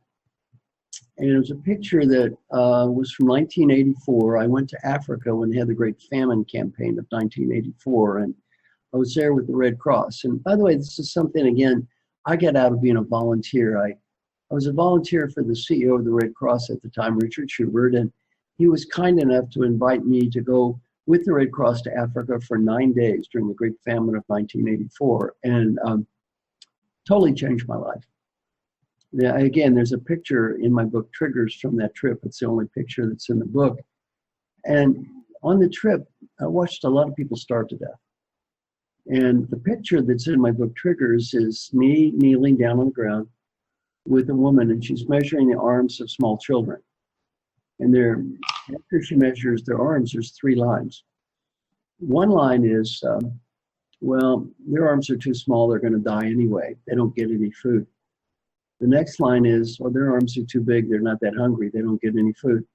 And it was a picture that was from 1984. I went to Africa when they had the Great Famine campaign of 1984. And I was there with the Red Cross. And by the way, this is something, again, I got out of being a volunteer. I was a volunteer for the CEO of the Red Cross at the time, Richard Schubert, and he was kind enough to invite me to go with the Red Cross to Africa for 9 days during the Great Famine of 1984, and totally changed my life. Yeah, again, there's a picture in my book, Triggers, from that trip. It's the only picture that's in the book. And on the trip, I watched a lot of people starve to death. And the picture that's in my book, Triggers, is me kneeling down on the ground with a woman, and she's measuring the arms of small children. And after she measures their arms, there's 3 lines. One line is, well, their arms are too small, they're going to die anyway. They don't get any food. The next line is, well, their arms are too big, they're not that hungry, they don't get any food.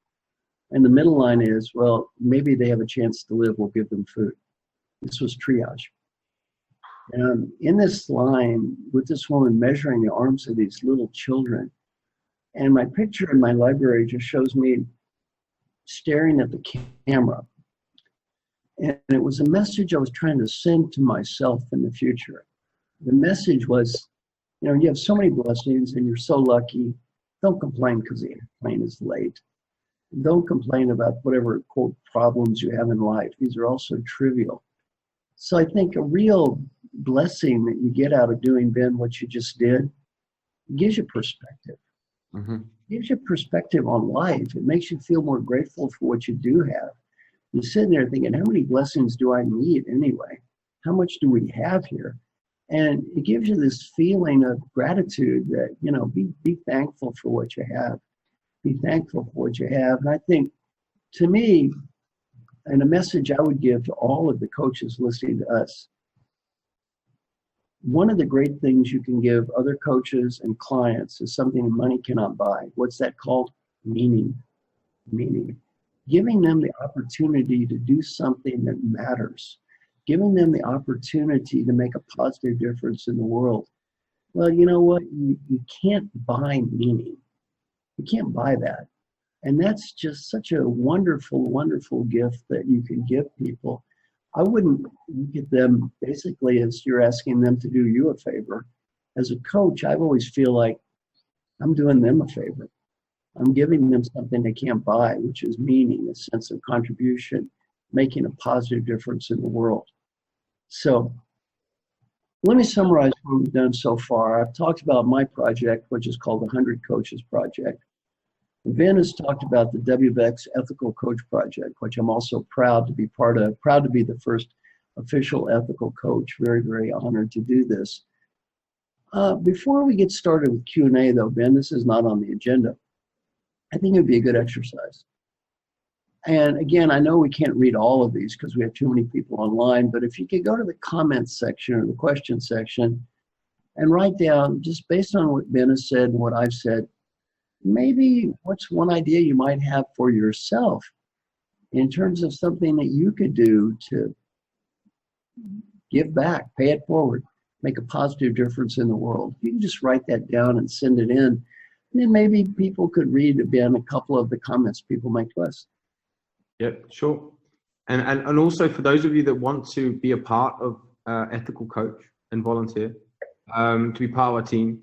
And the middle line is, well, maybe they have a chance to live, we'll give them food. This was triage. In this line, with this woman measuring the arms of these little children, and my picture in my library just shows me staring at the camera. And it was a message I was trying to send to myself in the future. The message was, you know, you have so many blessings and you're so lucky. Don't complain because the airplane is late. Don't complain about whatever, quote, problems you have in life. These are all so trivial. So I think a real blessing that you get out of doing, Ben, what you just did, gives you perspective. Mm-hmm. Gives you perspective on life. It makes you feel more grateful for what you do have. You're sitting there thinking, how many blessings do I need anyway? How much do we have here? And it gives you this feeling of gratitude that, you know, be thankful for what you have. Be thankful for what you have. And I think, to me, and a message I would give to all of the coaches listening to us, one of the great things you can give other coaches and clients is something money cannot buy. What's that called? Meaning. Meaning. giving them the opportunity to do something that matters, giving them the opportunity to make a positive difference in the world. Well, you know what? You can't buy meaning. You can't buy that. And that's just such a wonderful, wonderful gift that you can give people. I wouldn't look at them basically as you're asking them to do you a favor. As a coach, I always feel like I'm doing them a favor. I'm giving them something they can't buy, which is meaning, a sense of contribution, making a positive difference in the world. So let me summarize what we've done so far. I've talked about my project, which is called the 100 Coaches Project. Ben has talked about the WBECS Ethical Coach Project, which I'm also proud to be part of, proud to be the first official ethical coach. Very, very honored to do this. Before we get started with Q&A though, Ben, this is not on the agenda. I think it would be a good exercise. And again, I know we can't read all of these because we have too many people online, but if you could go to the comments section or the question section and write down, just based on what Ben has said and what I've said, maybe what's one idea you might have for yourself in terms of something that you could do to give back, pay it forward, make a positive difference in the world. You can just write that down and send it in. And then maybe people could read again a couple of the comments people make to us. Yep, sure. And also for those of you that want to be a part of Ethical Coach and volunteer, to be part of our team,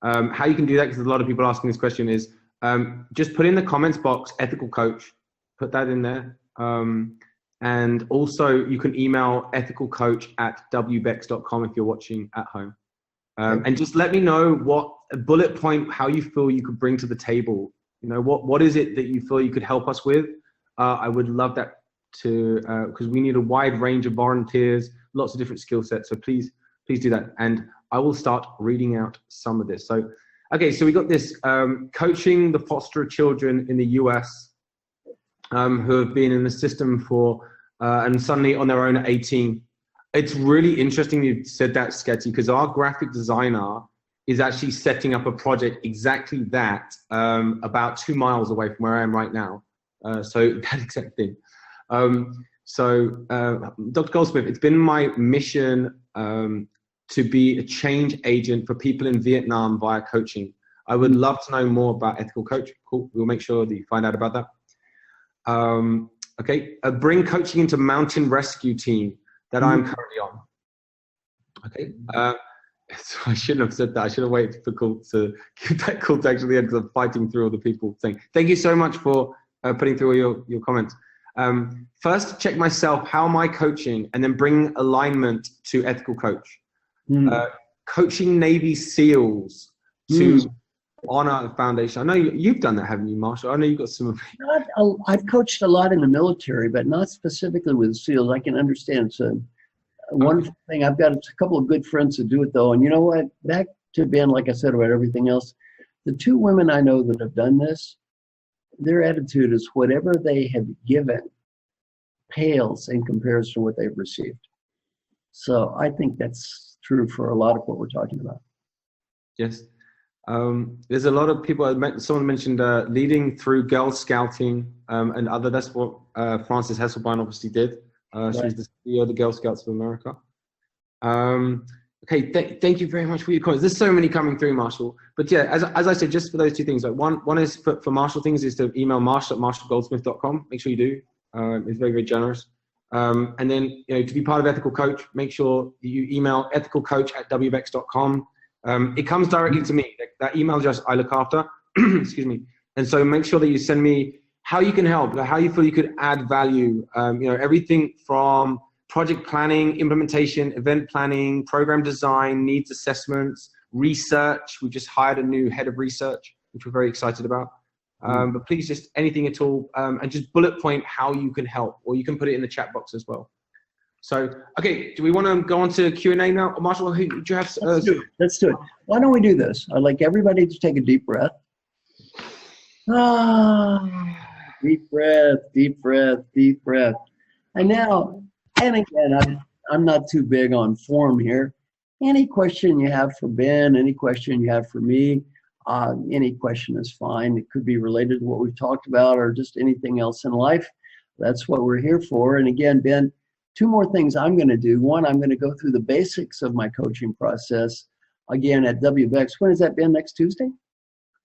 how you can do that, because a lot of people asking this question, is just put in the comments box, Ethical Coach, put that in there. And also you can email ethicalcoach@wbecs.com if you're watching at home. And just let me know what a bullet point, how you feel you could bring to the table. You know, what is it that you feel you could help us with? I would love that to, because we need a wide range of volunteers, lots of different skill sets. So please do that. And I will start reading out some of this. So, okay, so we got this, coaching the foster children in the US who have been in the system for, and suddenly on their own at 18. It's really interesting you said that, Sketchy, because our graphic designer is actually setting up a project exactly that, about 2 miles away from where I am right now. So that exact thing. Dr. Goldsmith, it's been my mission to be a change agent for people in Vietnam via coaching. I would love to know more about Ethical Coach. Cool, we'll make sure that you find out about that. Okay, bring coaching into mountain rescue team that I'm currently on. Okay, so I shouldn't have said that. I should have waited for call to give that call to actually end, because I'm fighting through all the people saying. Thank you so much for putting through all your comments. First, check myself, how am I coaching, and then bring alignment to Ethical Coach. Coaching Navy SEALs to honor the foundation. I know you've done that, haven't you, Marshall? I know you've got some. I've coached a lot in the military, but not specifically with SEALs. I can understand. It's a wonderful thing. I've got a couple of good friends that do it, though. And you know what? Back to Ben, like I said about everything else, the 2 women I know that have done this, their attitude is whatever they have given pales in comparison to what they've received. So I think that's true for a lot of what we're talking about. Yes. There's a lot of people, someone mentioned leading through Girl Scouting and other, that's what Frances Hesselbein obviously did. She's the CEO of the Girl Scouts of America. Okay, thank you very much for your comments. There's so many coming through, Marshall. But yeah, as I said, just for those 2 things, like one is for Marshall things is to email marshall@marshallgoldsmith.com. Make sure you do. It's very, very generous. And then, you know, to be part of Ethical Coach, make sure you email ethicalcoach@wbecs.com. It comes directly to me. That email address I look after. Excuse me. And so make sure that you send me how you can help, how you feel you could add value. You know, everything from project planning, implementation, event planning, program design, needs assessments, research. We just hired a new head of research, which we're very excited about. But please, just anything at all, and just bullet point how you can help, or you can put it in the chat box as well. So, okay, do we want to go on to Q&A now? Marshall, do you have... Let's do it. Why don't we do this? I'd like everybody to take a deep breath. Deep breath, deep breath, deep breath. And now, and again, I'm not too big on form here. Any question you have for Ben, any question you have for me, Any question is fine. It could be related to what we've talked about or just anything else in life. That's what we're here for. And again, Ben, two more things I'm going to do. One, I'm going to go through the basics of my coaching process again at WBECS. When is that, Ben? Next Tuesday?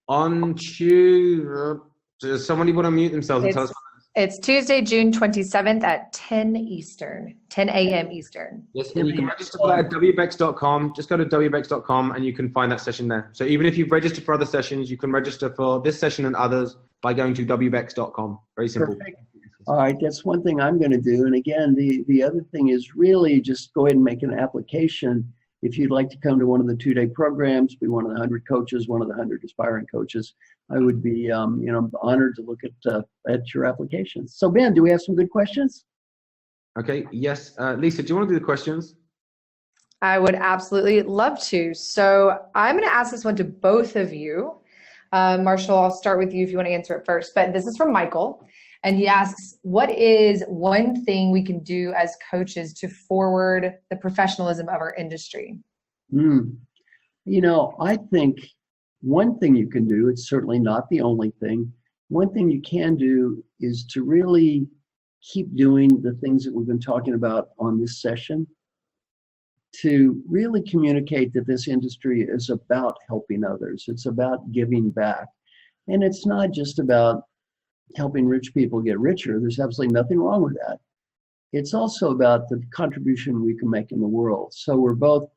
On Tuesday. Does somebody want to mute themselves and tell us? It's Tuesday, June 27th at 10 Eastern, 10 a.m. Eastern. Yes, and you can register for that at WBECS.com. Just go to WBECS.com and you can find that session there. So even if you've registered for other sessions, you can register for this session and others by going to WBECS.com. Very simple. Perfect. All right, that's one thing I'm going to do. And again, the other thing is really just go ahead and make an application. If you'd like to come to one of the two-day programs, be one of the 100 coaches, one of the 100 aspiring coaches, I would be honored to look at your applications. So Ben, do we have some good questions? Okay, yes. Lisa, do you want to do the questions? I would absolutely love to. So I'm going to ask this one to both of you. Marshall, I'll start with you if you want to answer it first. But this is from Michael. And he asks, what is one thing we can do as coaches to forward the professionalism of our industry? I think one thing you can do, it's certainly not the only thing, one thing you can do is to really keep doing the things that we've been talking about on this session, to really communicate that this industry is about helping others. It's about giving back. And it's not just about helping rich people get richer. There's absolutely nothing wrong with that. It's also about the contribution we can make in the world. So we're both,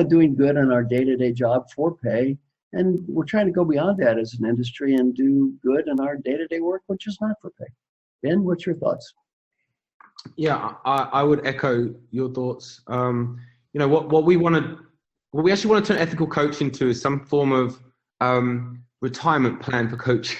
doing good in our day-to-day job for pay, and we're trying to go beyond that as an industry and do good in our day-to-day work, which is not for pay. Ben, what's your thoughts? Yeah, I would echo your thoughts. What we actually want to turn ethical coach into is some form of retirement plan for coaching.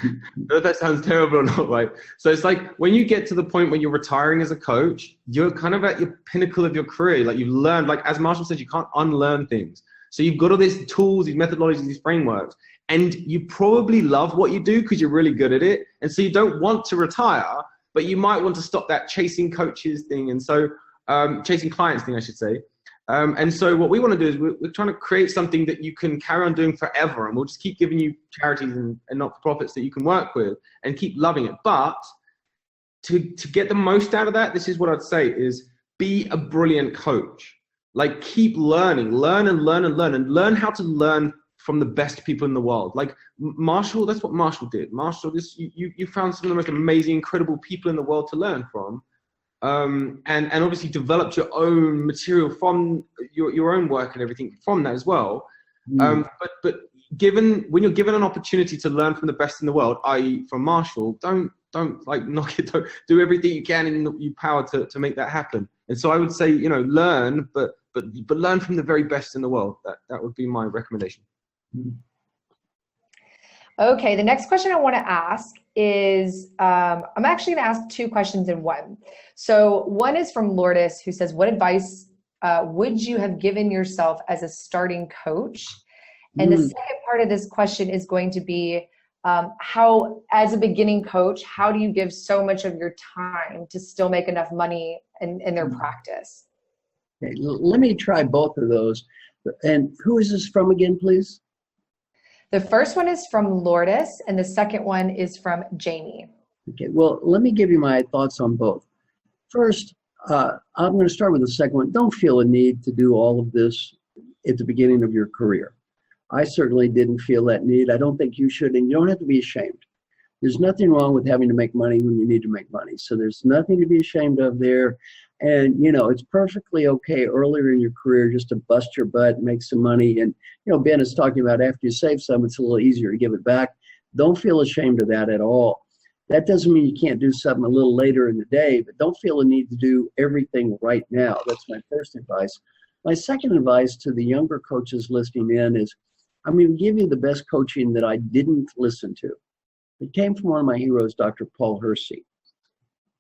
I don't know if that sounds terrible or not, right? So it's like when you get to the point when you're retiring as a coach, you're kind of at your pinnacle of your career. Like you've learned, like as Marshall said, you can't unlearn things. So you've got all these tools, these methodologies, these frameworks, and you probably love what you do because you're really good at it. And so you don't want to retire, but you might want to stop that chasing coaches thing. And so chasing clients thing, I should say. And so what we want to do is we're trying to create something that you can carry on doing forever. And we'll just keep giving you charities and not-for-profits that you can work with and keep loving it. But to get the most out of that, this is what I'd say is be a brilliant coach. Like keep learning, learn how to learn from the best people in the world. Like Marshall, that's what Marshall did. Marshall, you found some of the most amazing, incredible people in the world to learn from. And obviously developed your own material from your own work and everything from that as well. But when you're given an opportunity to learn from the best in the world, i.e. from Marshall, don't like knock it, don't do everything you can in your power to make that happen. And so I would say, learn, but learn from the very best in the world. That would be my recommendation. Okay, the next question I want to ask is, I'm actually going to ask two questions in one. So one is from Lourdes, who says, what advice would you have given yourself as a starting coach? And the second part of this question is going to be, how, as a beginning coach, how do you give so much of your time to still make enough money in their practice? Okay, let me try both of those. And who is this from again, please? The first one is from Lourdes, and the second one is from Jamie. Okay, well, let me give you my thoughts on both. First, I'm going to start with the second one. Don't feel a need to do all of this at the beginning of your career. I certainly didn't feel that need. I don't think you should, and you don't have to be ashamed. There's nothing wrong with having to make money when you need to make money. So there's nothing to be ashamed of there. And, it's perfectly okay earlier in your career just to bust your butt and make some money. And, Ben is talking about after you save some, it's a little easier to give it back. Don't feel ashamed of that at all. That doesn't mean you can't do something a little later in the day, but don't feel the need to do everything right now. That's my first advice. My second advice to the younger coaches listening in is, I'm going to give you the best coaching that I didn't listen to. It came from one of my heroes, Dr. Paul Hersey.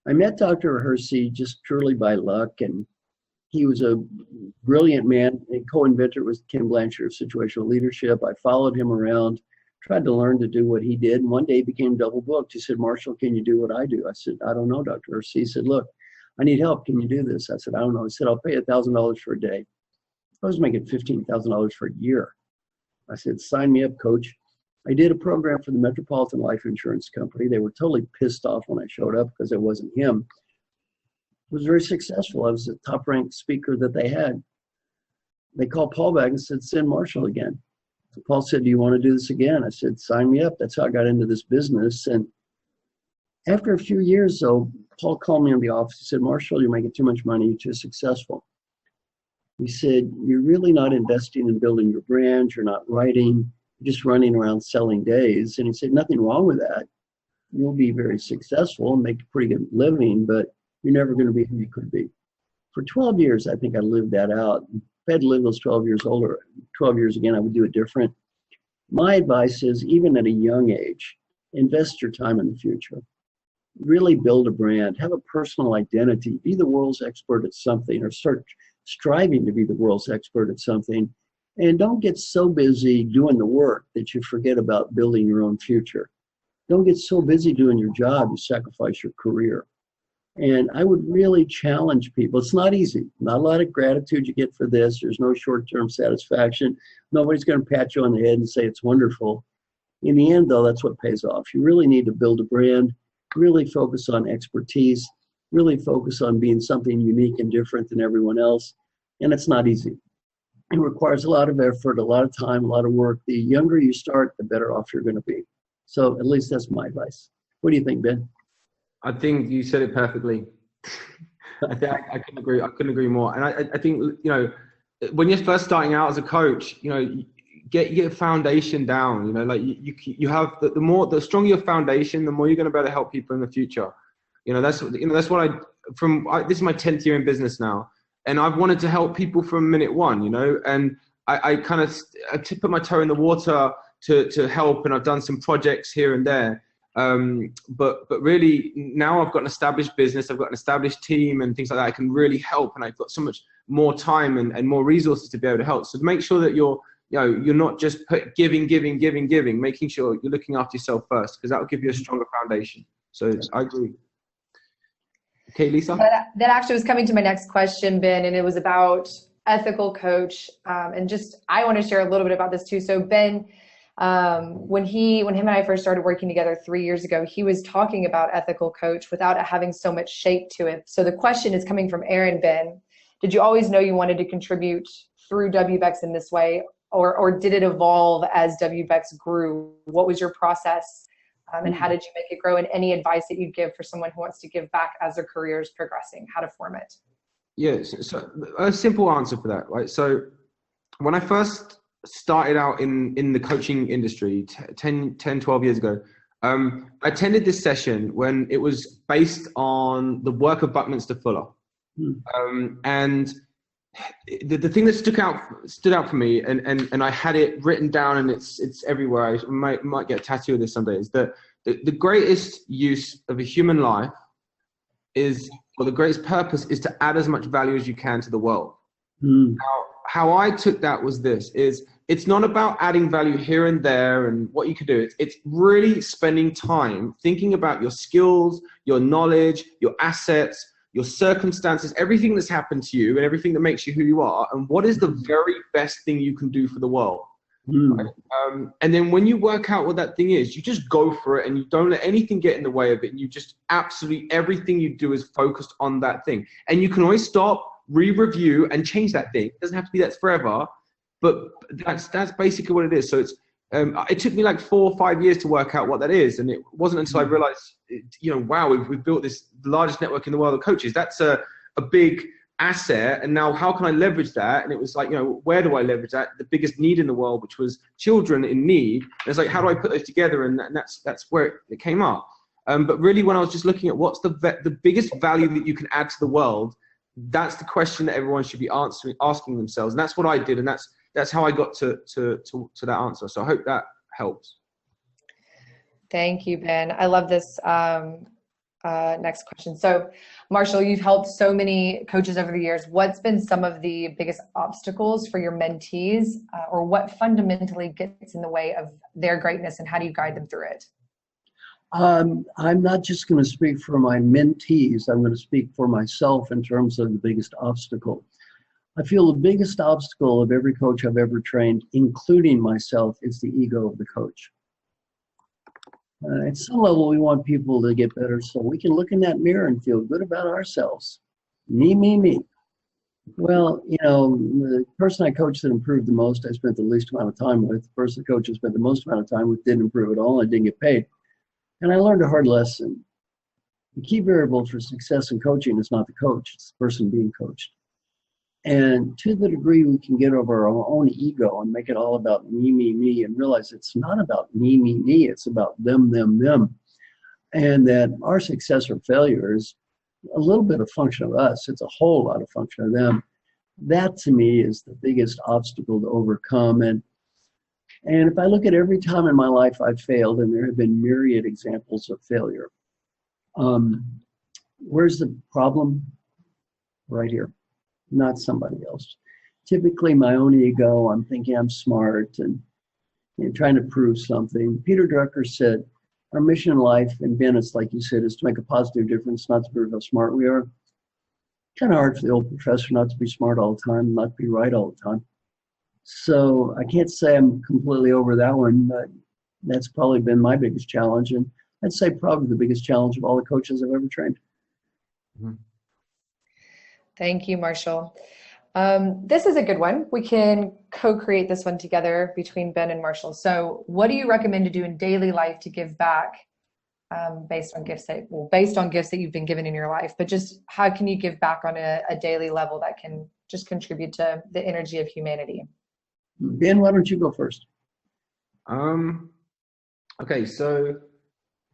I met Dr. Hersey just purely by luck, and he was a brilliant man. A co-inventor was Ken Blanchard of situational leadership. I followed him around, tried to learn to do what he did, and one day he became double booked. He said, Marshall, can you do what I do? I said, I don't know, Dr. Hersey. He said, look, I need help. Can you do this? I said, I don't know. He said, I'll pay $1,000 for a day. I was making $15,000 for a year. I said, sign me up, coach. I did a program for the Metropolitan Life Insurance Company. They were totally pissed off when I showed up because it wasn't him. It was very successful. I was the top ranked speaker that they had. They called Paul back and said, send Marshall again. So Paul said, do you want to do this again? I said, sign me up. That's how I got into this business. And after a few years, though, Paul called me in the office. He said, Marshall, you're making too much money. You're too successful. He said, you're really not investing in building your brand. You're not writing. You're just running around selling days. And he said, nothing wrong with that. You'll be very successful and make a pretty good living, but you're never going to be who you could be. For 12 years, I think I lived that out. If I had to live those 12 years older, 12 years again, I would do it different. My advice is, even at a young age, invest your time in the future. Really build a brand, have a personal identity, be the world's expert at something, or start striving to be the world's expert at something. And don't get so busy doing the work that you forget about building your own future. Don't get so busy doing your job you sacrifice your career. And I would really challenge people. It's not easy. Not a lot of gratitude you get for this. There's no short-term satisfaction. Nobody's going to pat you on the head and say it's wonderful. In the end, though, that's what pays off. You really need to build a brand, really focus on expertise, really focus on being something unique and different than everyone else. And it's not easy. It requires a lot of effort, a lot of time, a lot of work. The younger you start, the better off you're going to be. So at least that's my advice. What do you think, Ben? I think you said it perfectly. I couldn't agree. I couldn't agree more. And I think, you know, when you're first starting out as a coach, you know, get your foundation down. You know, like you have the stronger your foundation, the more you're going to be able to help people in the future. That's what this is my 10th year in business now, and I've wanted to help people from minute one. You know, and I kind of put my toe in the water to help, and I've done some projects here and there. But really now I've got an established business, I've got an established team and things like that. I can really help, and I've got so much more time and more resources to be able to help. So to make sure that you're not just giving, making sure you're looking after yourself first, because that will give you a stronger foundation. So I agree. Okay, Lisa? That actually was coming to my next question, Ben, and it was about Ethical Coach. And just, I want to share a little bit about this too. So Ben, when him and I first started working together 3 years ago, he was talking about Ethical Coach without it having so much shape to it. So the question is coming from Aaron. Ben, did you always know you wanted to contribute through WBECS in this way, or did it evolve as WBECS grew? What was your process, and how did you make it grow? And any advice that you'd give for someone who wants to give back as their career is progressing, how to form it? Yes, so a simple answer for that, right? So when I first started out in the coaching industry 12 years ago, I attended this session when it was based on the work of Buckminster Fuller. And the thing that stood out for me, and I had it written down, and it's everywhere. I might get a tattoo of this someday, is that the greatest use of a human life or the greatest purpose is to add as much value as you can to the world. Now, how I took that was it's not about adding value here and there and what you can do. It's really spending time thinking about your skills, your knowledge, your assets, your circumstances, everything that's happened to you and everything that makes you who you are, and what is the very best thing you can do for the world. Right? And then when you work out what that thing is, you just go for it, and you don't let anything get in the way of it, and you just absolutely everything you do is focused on that thing. And you can always stop, re-review, and change that thing. It doesn't have to be that forever, but that's basically what it is. So it took me like 4 or 5 years to work out what that is, and it wasn't until I realized, wow, we've built the largest network in the world of coaches. That's a big asset, and now how can I leverage that? And it was like, where do I leverage that? The biggest need in the world, which was children in need. And it's like, how do I put those together? And that's where it came up. But really, when I was just looking at what's the biggest value that you can add to the world, that's the question that everyone should be asking themselves. And that's what I did, and that's how I got to that answer. So I hope that helps. Thank you, Ben. I love this next question. So Marshall, you've helped so many coaches over the years. What's been some of the biggest obstacles for your mentees, or what fundamentally gets in the way of their greatness, and how do you guide them through it? I'm not just going to speak for my mentees. I'm going to speak for myself in terms of the biggest obstacle. I feel the biggest obstacle of every coach I've ever trained, including myself, is the ego of the coach. At some level, we want people to get better so we can look in that mirror and feel good about ourselves. Me, me, me. Well, the person I coached that improved the most, I spent the least amount of time with. The person the coach I spent the most amount of time with didn't improve at all. I didn't get paid. And I learned a hard lesson. The key variable for success in coaching is not the coach, it's the person being coached. And to the degree we can get over our own ego and make it all about me, me, me, and realize it's not about me, me, me, it's about them, them, them. And that our success or failure is a little bit of function of us. It's a whole lot of function of them. That to me is the biggest obstacle to overcome. And if I look at every time in my life I've failed, and there have been myriad examples of failure, where's the problem? Right here. Not somebody else. Typically my own ego, I'm thinking I'm smart and trying to prove something. Peter Drucker said, our mission in life, and Ben, it's like you said, is to make a positive difference, not to prove how smart we are. Kind of hard for the old professor not to be smart all the time, not to be right all the time. So I can't say I'm completely over that one, but that's probably been my biggest challenge. And I'd say probably the biggest challenge of all the coaches I've ever trained. Mm-hmm. Thank you, Marshall. This is a good one. We can co-create this one together between Ben and Marshall. So what do you recommend to do in daily life to give back based on gifts that you've been given in your life, but just how can you give back on a daily level that can just contribute to the energy of humanity? Ben, why don't you go first? Okay, so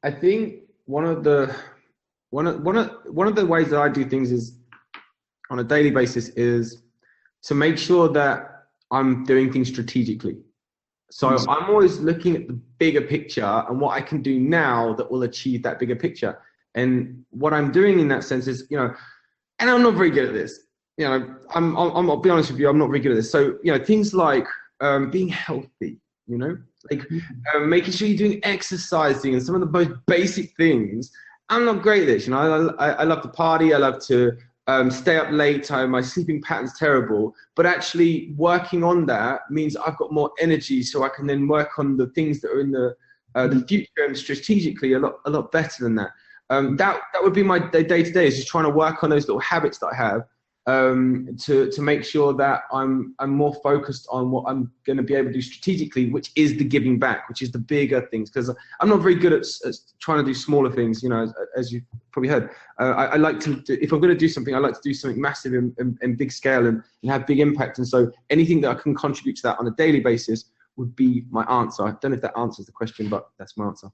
I think one of the ways that I do things is on a daily basis is to make sure that I'm doing things strategically. So I'm always looking at the bigger picture and what I can do now that will achieve that bigger picture. And what I'm doing in that sense is, and I'm not very good at this. I'll be honest with you, I'm not very good at this. So, things like being healthy, making sure you're doing exercising and some of the most basic things. I'm not great at this. I love to party. I love to stay up late. My sleeping pattern's terrible, but actually working on that means I've got more energy, so I can then work on the things that are in the future and strategically a lot better than that. That would be my day to day, is just trying to work on those little habits that I have to make sure that I'm more focused on what I'm going to be able to do strategically, which is the giving back, which is the bigger things, because I'm not very good at trying to do smaller things. As you probably heard, I like to if I'm going to do something, I like to do something massive and big scale and have big impact. And so anything that I can contribute to that on a daily basis would be my answer. I don't know if that answers the question, but that's my answer.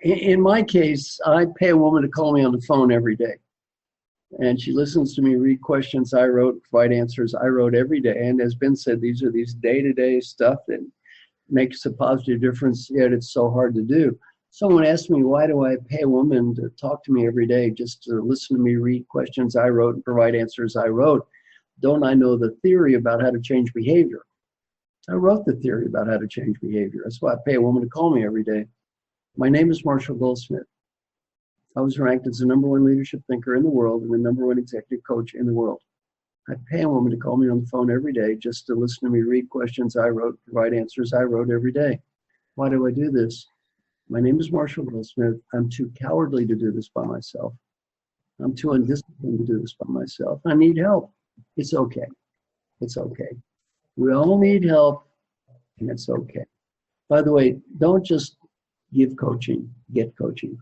In my case, I pay a woman to call me on the phone every day. And she listens to me read questions I wrote, provide answers I wrote every day. And as Ben said, these are these day-to-day stuff that makes a positive difference, yet it's so hard to do. Someone asked me, why do I pay a woman to talk to me every day just to listen to me read questions I wrote and provide answers I wrote? Don't I know the theory about how to change behavior? I wrote the theory about how to change behavior. That's why I pay a woman to call me every day. My name is Marshall Goldsmith. I was ranked as the #1 leadership thinker in the world and the #1 executive coach in the world. I pay a woman to call me on the phone every day just to listen to me read questions I wrote, provide answers I wrote every day. Why do I do this? My name is Marshall Goldsmith. I'm too cowardly to do this by myself. I'm too undisciplined to do this by myself. I need help. It's okay. It's okay. We all need help, and it's okay. By the way, don't just give coaching, get coaching.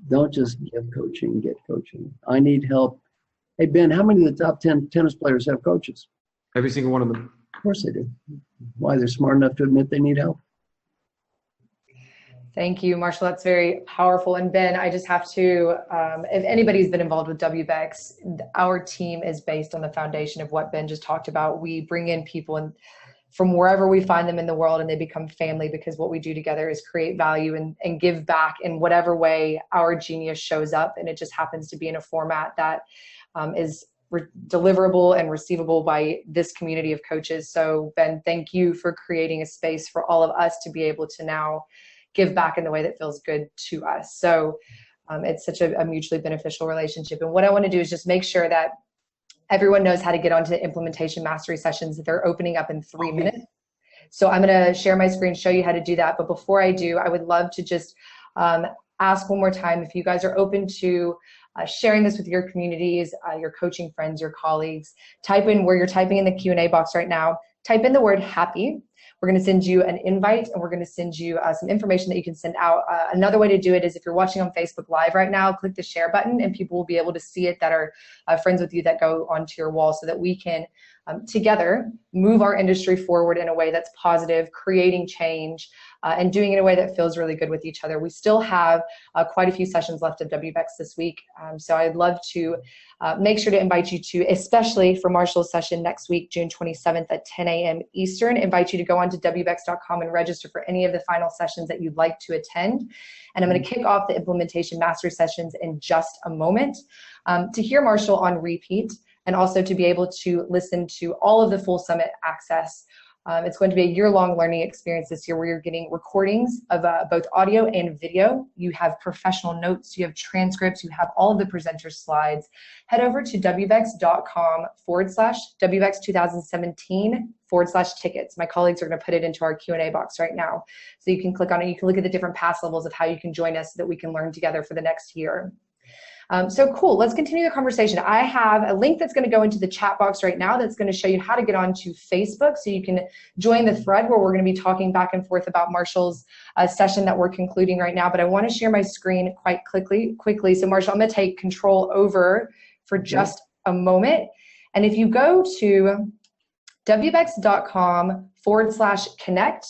Don't just give coaching, get coaching. I need help. Hey, Ben, how many of the top 10 tennis players have coaches? Every single one of them. Of course they do. Why? They're smart enough to admit they need help. Thank you, Marshall. That's very powerful. And Ben, I just have to, if anybody's been involved with WBECS, our team is based on the foundation of what Ben just talked about. We bring in people from wherever we find them in the world, and they become family, because what we do together is create value and give back in whatever way our genius shows up. And it just happens to be in a format that is deliverable and receivable by this community of coaches. So Ben, thank you for creating a space for all of us to be able to now give back in the way that feels good to us. So it's such a mutually beneficial relationship. And what I want to do is just make sure that everyone knows how to get onto the implementation mastery sessions that they're opening up in 3 minutes. So I'm going to share my screen, show you how to do that. But before I do, I would love to just ask one more time if you guys are open to sharing this with your communities, your coaching friends, your colleagues. Type in where you're typing in the Q&A box right now. Type in the word happy. We're going to send you an invite, and we're going to send you some information that you can send out. Another way to do it is if you're watching on Facebook Live right now, click the share button, and people will be able to see it that are friends with you that go onto your wall, so that we can together move our industry forward in a way that's positive, creating change, and doing it in a way that feels really good with each other. We still have quite a few sessions left of WBECS this week, so I'd love to make sure to invite you to, especially for Marshall's session next week, June 27th at 10 a.m. Eastern, invite you to go on to WBECS.com and register for any of the final sessions that you'd like to attend. And I'm going to kick off the implementation mastery sessions in just a moment. To hear Marshall on repeat, and also to be able to listen to all of the full summit access. It's going to be a year-long learning experience this year where you're getting recordings of both audio and video. You have professional notes, you have transcripts, you have all of the presenters' slides. Head over to wbecs.com/WBECS 2017/tickets. My colleagues are going to put it into our Q&A box right now. So you can click on it. You can look at the different pass levels of how you can join us so that we can learn together for the next year. So cool, let's continue the conversation. I have a link that's going to go into the chat box right now that's going to show you how to get onto Facebook, so you can join the thread where we're going to be talking back and forth about Marshall's session that we're concluding right now. But I want to share my screen quite quickly. So Marshall, I'm going to take control over for just a moment. And if you go to wbecs.com/connect,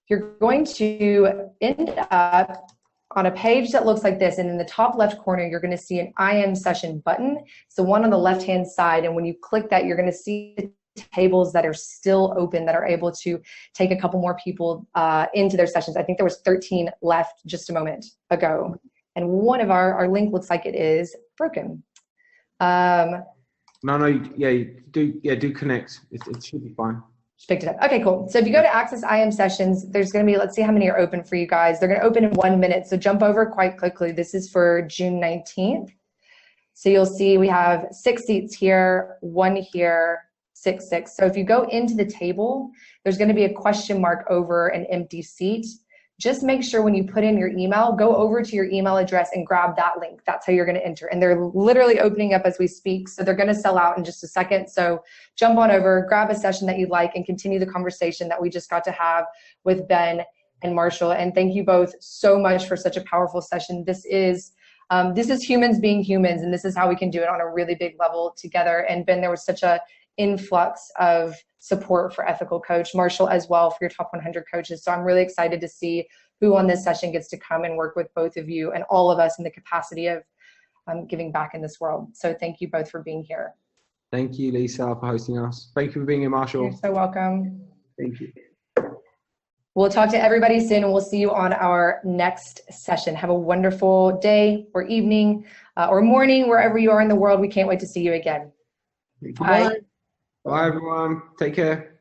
you're going to end up on a page that looks like this, and in the top left corner you're going to see an I am session button. It's the one on the left hand side, and when you click that, you're going to see the tables that are still open that are able to take a couple more people into their sessions. I think there was 13 left just a moment ago, and one of our link looks like it is broken. No, do connect. It should be fine. Picked it up. Okay, cool. So if you go to Access IM Sessions, there's going to be, let's see how many are open for you guys. They're going to open in 1 minute, so jump over quite quickly. This is for June 19th. So you'll see we have 6 seats here, 1 here, 6. So if you go into the table, there's going to be a question mark over an empty seat. Just make sure when you put in your email, go over to your email address and grab that link. That's how you're going to enter. And they're literally opening up as we speak, so they're going to sell out in just a second. So jump on over, grab a session that you'd like, and continue the conversation that we just got to have with Ben and Marshall. And thank you both so much for such a powerful session. This is humans being humans, and this is how we can do it on a really big level together. And Ben, there was such a influx of support for Ethical Coach, Marshall as well for your top 100 coaches. So I'm really excited to see who on this session gets to come and work with both of you and all of us in the capacity of giving back in this world. So thank you both for being here. Thank you, Lisa, for hosting us. Thank you for being here, Marshall. You're so welcome. Thank you. We'll talk to everybody soon, and we'll see you on our next session. Have a wonderful day or evening or morning, wherever you are in the world. We can't wait to see you again. Bye. Bye, everyone. Take care.